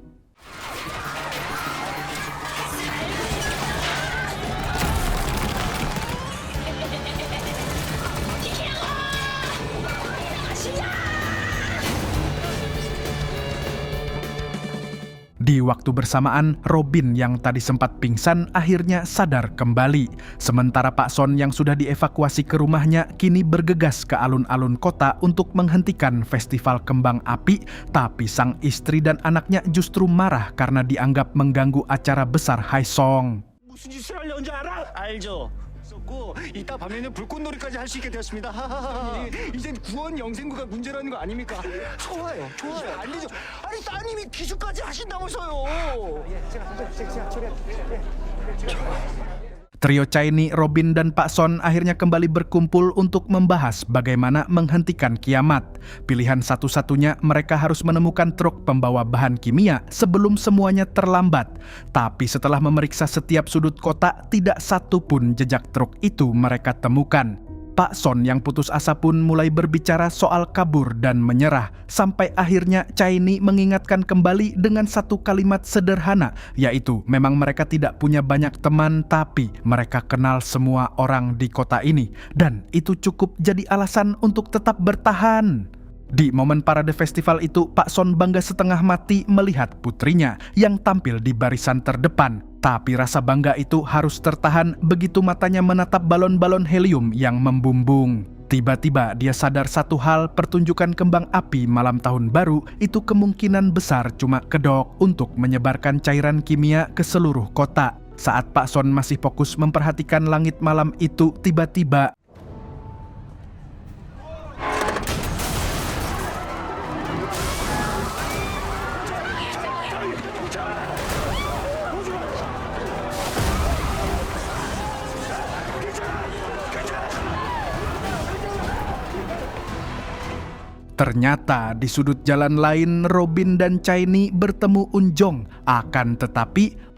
Di waktu bersamaan, Robin yang tadi sempat pingsan akhirnya sadar kembali. Sementara Pak Son yang sudah dievakuasi ke rumahnya kini bergegas ke alun-alun kota untuk menghentikan festival kembang api, tapi sang istri dan anaknya justru marah karena dianggap mengganggu acara besar Haesong. 무슨 짓을 하려는 줄 알아? 알죠. 썼고 이따 밤에는 불꽃놀이까지 할 수 있게 되었습니다. 이젠 구원 영생구가 문제라는 거 아닙니까? 좋아요. 안 되죠. 아니 따님이 기술까지 하신다면서요. Trio Chaini, Robin, dan Pak Son akhirnya kembali berkumpul untuk membahas bagaimana menghentikan kiamat. Pilihan satu-satunya mereka harus menemukan truk pembawa bahan kimia sebelum semuanya terlambat. Tapi setelah memeriksa setiap sudut kota, tidak satu pun jejak truk itu mereka temukan. Pak Son yang putus asa pun mulai berbicara soal kabur dan menyerah, sampai akhirnya Chaini mengingatkan kembali dengan satu kalimat sederhana, yaitu memang mereka tidak punya banyak teman, tapi mereka kenal semua orang di kota ini, dan itu cukup jadi alasan untuk tetap bertahan. Di momen parade festival itu, Pak Son bangga setengah mati melihat putrinya yang tampil di barisan terdepan. Tapi rasa bangga itu harus tertahan begitu matanya menatap balon-balon helium yang membumbung. Tiba-tiba dia sadar satu hal, pertunjukan kembang api malam tahun baru itu kemungkinan besar cuma kedok untuk menyebarkan cairan kimia ke seluruh kota. Saat Pak Son masih fokus memperhatikan langit malam itu, tiba-tiba ternyata di sudut jalan lain Robin dan Chaini bertemu Unjong. Akan tetapi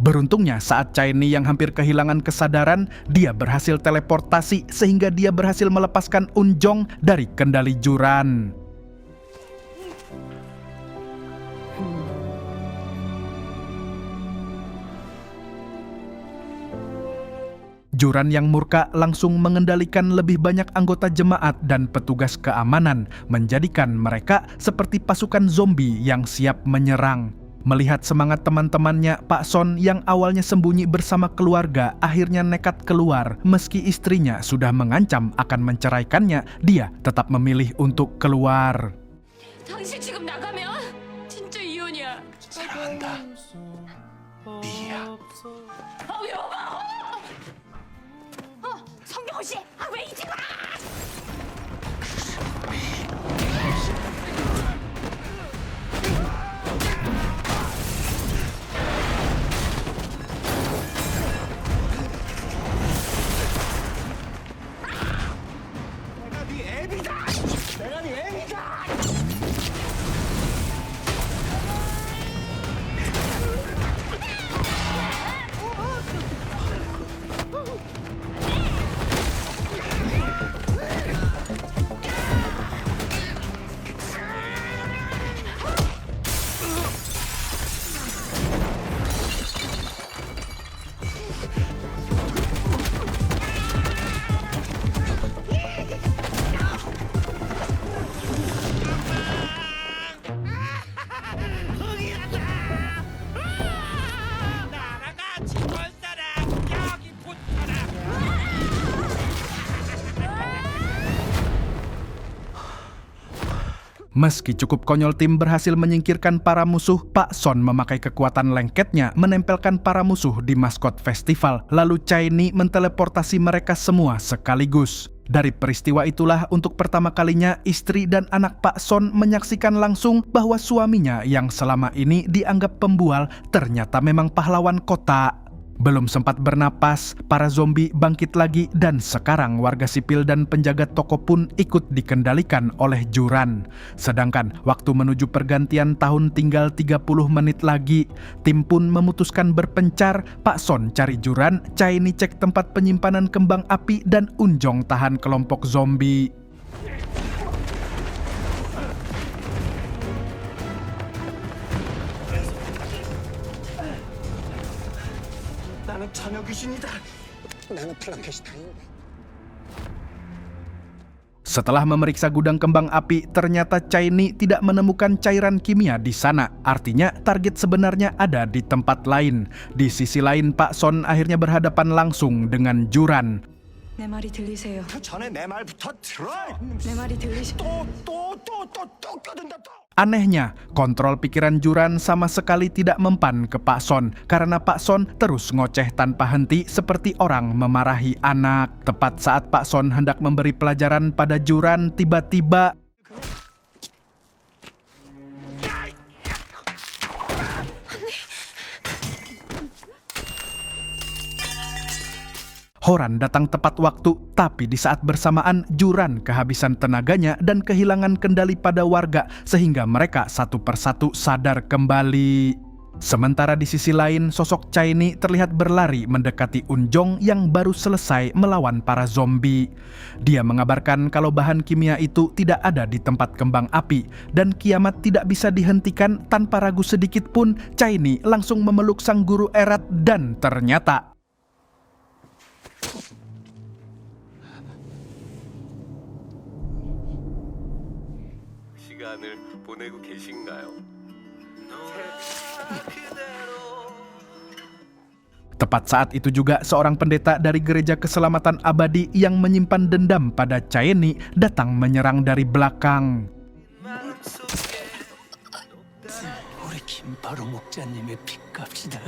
beruntungnya saat Chaini yang hampir kehilangan kesadaran, dia berhasil teleportasi sehingga dia berhasil melepaskan Unjong dari kendali Juran. Juran yang murka langsung mengendalikan lebih banyak anggota jemaat dan petugas keamanan, menjadikan mereka seperti pasukan zombie yang siap menyerang. Melihat semangat teman-temannya, Pak Son yang awalnya sembunyi bersama keluarga akhirnya nekat keluar. Meski istrinya sudah mengancam akan menceraikannya, dia tetap memilih untuk keluar. 당신 지금 나가면 진짜 이혼이야. 사랑한다. 미희야. 여보! 성경호 씨, 왜 이제 와? Meski cukup konyol, tim berhasil menyingkirkan para musuh. Pak Son memakai kekuatan lengketnya menempelkan para musuh di maskot festival. Lalu Chaini menteleportasi mereka semua sekaligus. Dari peristiwa itulah untuk pertama kalinya istri dan anak Pak Son menyaksikan langsung bahwa suaminya yang selama ini dianggap pembual ternyata memang pahlawan kota. Belum sempat bernapas, para zombie bangkit lagi dan sekarang warga sipil dan penjaga toko pun ikut dikendalikan oleh Juran. Sedangkan waktu menuju pergantian tahun tinggal 30 menit lagi, tim pun memutuskan berpencar. Pak Son cari Juran, Chaini cek tempat penyimpanan kembang api, dan Unjong tahan kelompok zombie. 나는 전혀 귀신이다. 나는 플랑켓이다. Setelah memeriksa gudang kembang api, ternyata Chaini tidak menemukan cairan kimia di sana. Artinya target sebenarnya ada di tempat lain. Di sisi lain, Pak Son akhirnya berhadapan langsung dengan Juran. 내 말이 들리세요? 그 전에 내 말부터 들어. 내 말이 또 껴든다 또. Anehnya, kontrol pikiran Juran sama sekali tidak mempan ke Pak Son karena Pak Son terus ngoceh tanpa henti seperti orang memarahi anak. Tepat saat Pak Son hendak memberi pelajaran pada Juran, tiba-tiba Horan datang tepat waktu, tapi di saat bersamaan Juran kehabisan tenaganya dan kehilangan kendali pada warga sehingga mereka satu persatu sadar kembali. Sementara di sisi lain, sosok Chaini terlihat berlari mendekati Unjong yang baru selesai melawan para zombie. Dia mengabarkan kalau bahan kimia itu tidak ada di tempat kembang api dan kiamat tidak bisa dihentikan. Tanpa ragu sedikit pun, Chaini langsung memeluk sang guru erat dan ternyata 시간을 보내고 계신가요? Tepat saat itu juga seorang pendeta dari Gereja Keselamatan Abadi yang menyimpan dendam pada Chaeni datang menyerang dari belakang. 우리 김바로 목자님의 핏값이다.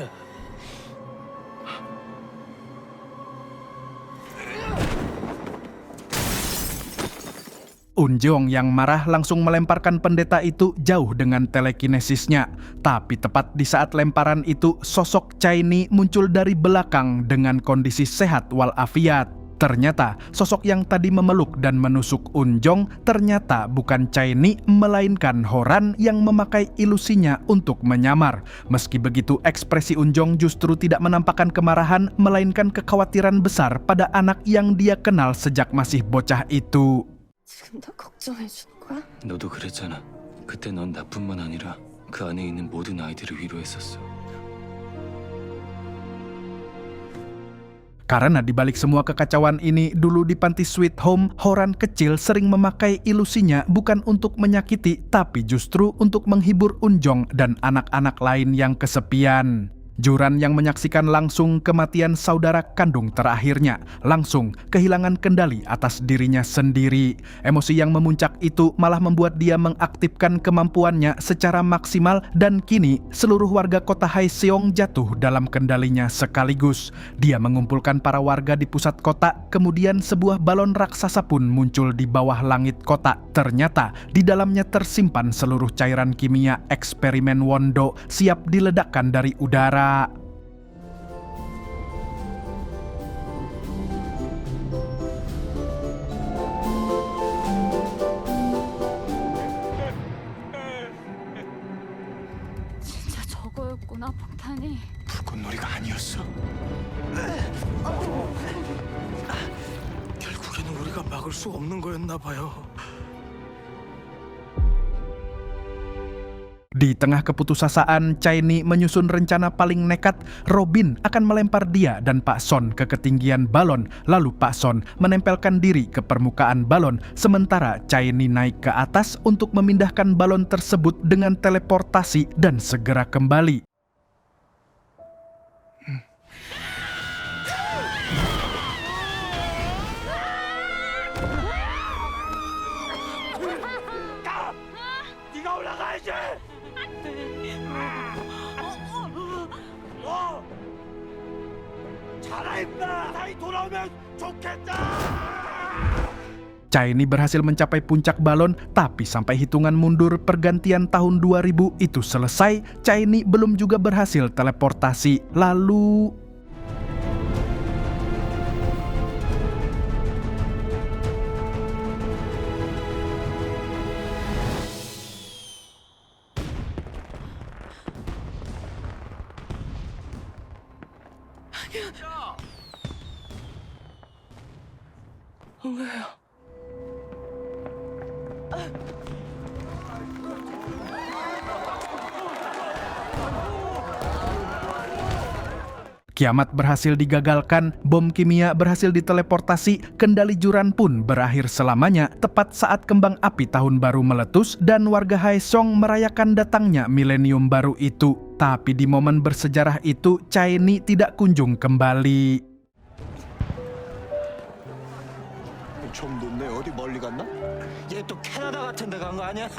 Unjong yang marah langsung melemparkan pendeta itu jauh dengan telekinesisnya. Tapi tepat di saat lemparan itu, sosok Chaeni muncul dari belakang dengan kondisi sehat walafiat. Ternyata sosok yang tadi memeluk dan menusuk Unjong ternyata bukan Chaeni melainkan Horan yang memakai ilusinya untuk menyamar. Meski begitu, ekspresi Unjong justru tidak menampakkan kemarahan melainkan kekhawatiran besar pada anak yang dia kenal sejak masih bocah itu. 지금 나 걱정해 주는 거야? 너도 그랬잖아. 그때 넌 나뿐만 아니라 그 안에 있는 모든 아이들을 위로했었어. Karena dibalik semua kekacauan ini, dulu di panti Sweet Home, Horan kecil sering memakai ilusinya bukan untuk menyakiti, tapi justru untuk menghibur Unjong dan anak-anak lain yang kesepian. Juran yang menyaksikan langsung kematian saudara kandung terakhirnya, langsung kehilangan kendali atas dirinya sendiri. Emosi yang memuncak itu malah membuat dia mengaktifkan kemampuannya secara maksimal dan kini seluruh warga kota Haeseong jatuh dalam kendalinya sekaligus. Dia mengumpulkan para warga di pusat kota, kemudian sebuah balon raksasa pun muncul di bawah langit kota. Ternyata di dalamnya tersimpan seluruh cairan kimia eksperimen Wondo siap diledakkan dari udara. 진짜 저거였구나, 폭탄이. 불꽃놀이가 아니었어. 결국에는 우리가 막을 수 없는 거였나 봐요. Di tengah keputusasaan, Chaeni menyusun rencana paling nekat. Robin akan melempar dia dan Pak Son ke ketinggian balon, lalu Pak Son menempelkan diri ke permukaan balon, sementara Chaeni naik ke atas untuk memindahkan balon tersebut dengan teleportasi dan segera kembali. 네가 올라가야지. 잘하 임마. 다시 돌아오면 좋겠다. Chaeni berhasil mencapai puncak balon, tapi sampai hitungan mundur pergantian tahun 2000 itu selesai, Chaeni belum juga berhasil teleportasi. Lalu kiamat berhasil digagalkan, bom kimia berhasil diteleportasi, kendali Juran pun berakhir selamanya tepat saat kembang api tahun baru meletus dan warga Haeseong merayakan datangnya milenium baru itu. Tapi di momen bersejarah itu, Chaeni tidak kunjung kembali. 좀 높네. 어디 멀리 갔나? 얘 또 캐나다 같은 데 간 거 아니야?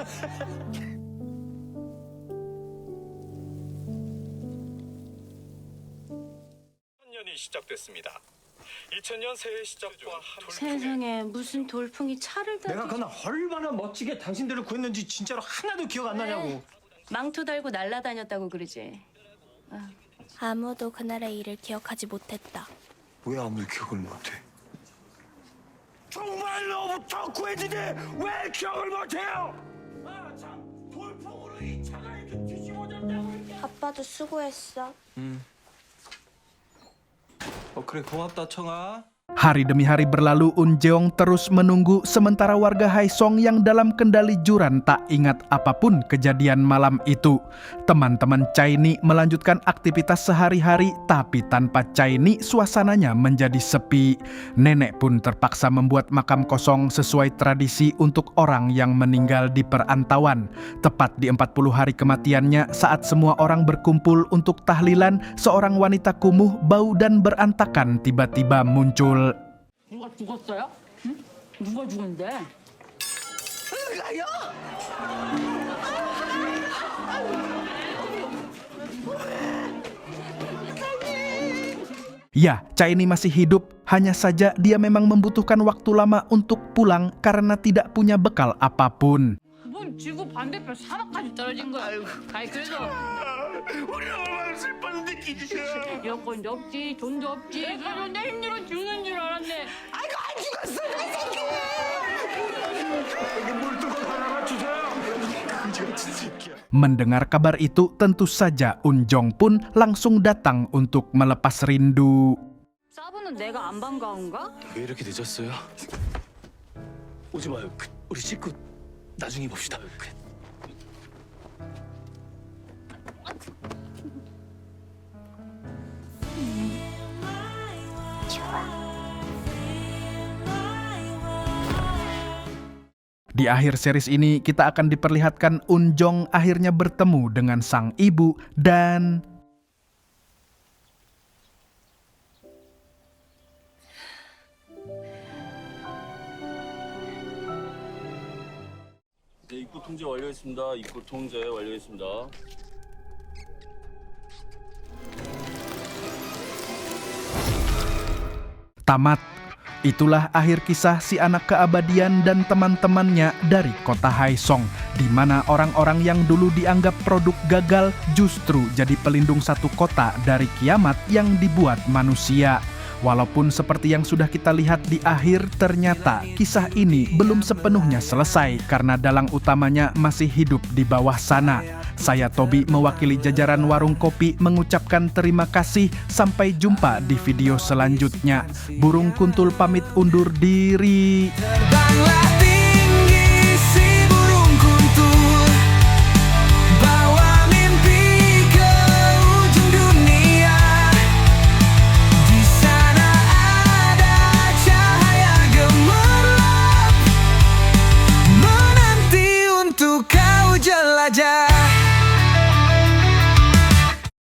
2000년이 시작됐습니다. 2000년 새해 시작과 세상에 무슨 돌풍이 차를 내가 그날 얼마나 멋지게 당신들을 구했는지 진짜로 하나도 기억 안 나냐고. 망토 달고 날아다녔다고 그러지. 아무도 그날의 일을 기억하지 못했다. 왜 아무도 기억을 못해? 정말로부터 구했는데 왜 기억을 못해요? 아 참, 돌풍으로 이 차가 이렇게 뒤집어졌다고 이렇게. 아빠도 수고했어. 그래 고맙다 청아. Hari demi hari berlalu, Un Jeong terus menunggu sementara warga Haesong yang dalam kendali Juran tak ingat apapun kejadian malam itu. Teman-teman Chaini melanjutkan aktivitas sehari-hari, tapi tanpa Chaini suasananya menjadi sepi. Nenek pun terpaksa membuat makam kosong sesuai tradisi untuk orang yang meninggal di perantauan. Tepat di 40 hari kematiannya, saat semua orang berkumpul untuk tahlilan, seorang wanita kumuh, bau dan berantakan tiba-tiba muncul. 누가 죽었어요? 응? 누가 죽었는데? Ya, Chaini masih hidup, hanya saja dia memang membutuhkan waktu lama untuk pulang karena tidak punya bekal apapun. 뭔 지구 반대편 사막까지 떨어진 거야. 아이 그래서 우리 얼마나 슬펐는데 기지야. 여권도 없지, 돈도 없지. 그래서 내 힘들어 죽는 줄 알았네. 아이고 안 죽었어, 이 새끼. Mendengar kabar itu, tentu saja Un Jeong pun langsung datang untuk melepas rindu. 사부는 내가 안 반가운가? 왜 이렇게 늦었어요? 오지 마요. 우리 씻고 나중에 봅시다. Di akhir series ini, kita akan diperlihatkan Un Jeong akhirnya bertemu dengan sang ibu dan... 네, 입구 통제 완료했습니다. 입구 통제 완료했습니다. Tamat. Itulah akhir kisah si anak keabadian dan teman-temannya dari kota Haesong, di mana orang-orang yang dulu dianggap produk gagal justru jadi pelindung satu kota dari kiamat yang dibuat manusia. Walaupun seperti yang sudah kita lihat di akhir, ternyata kisah ini belum sepenuhnya selesai karena dalang utamanya masih hidup di bawah sana. Saya Tobi mewakili jajaran warung kopi mengucapkan terima kasih. Sampai jumpa di video selanjutnya. Burung Kuntul pamit undur diri.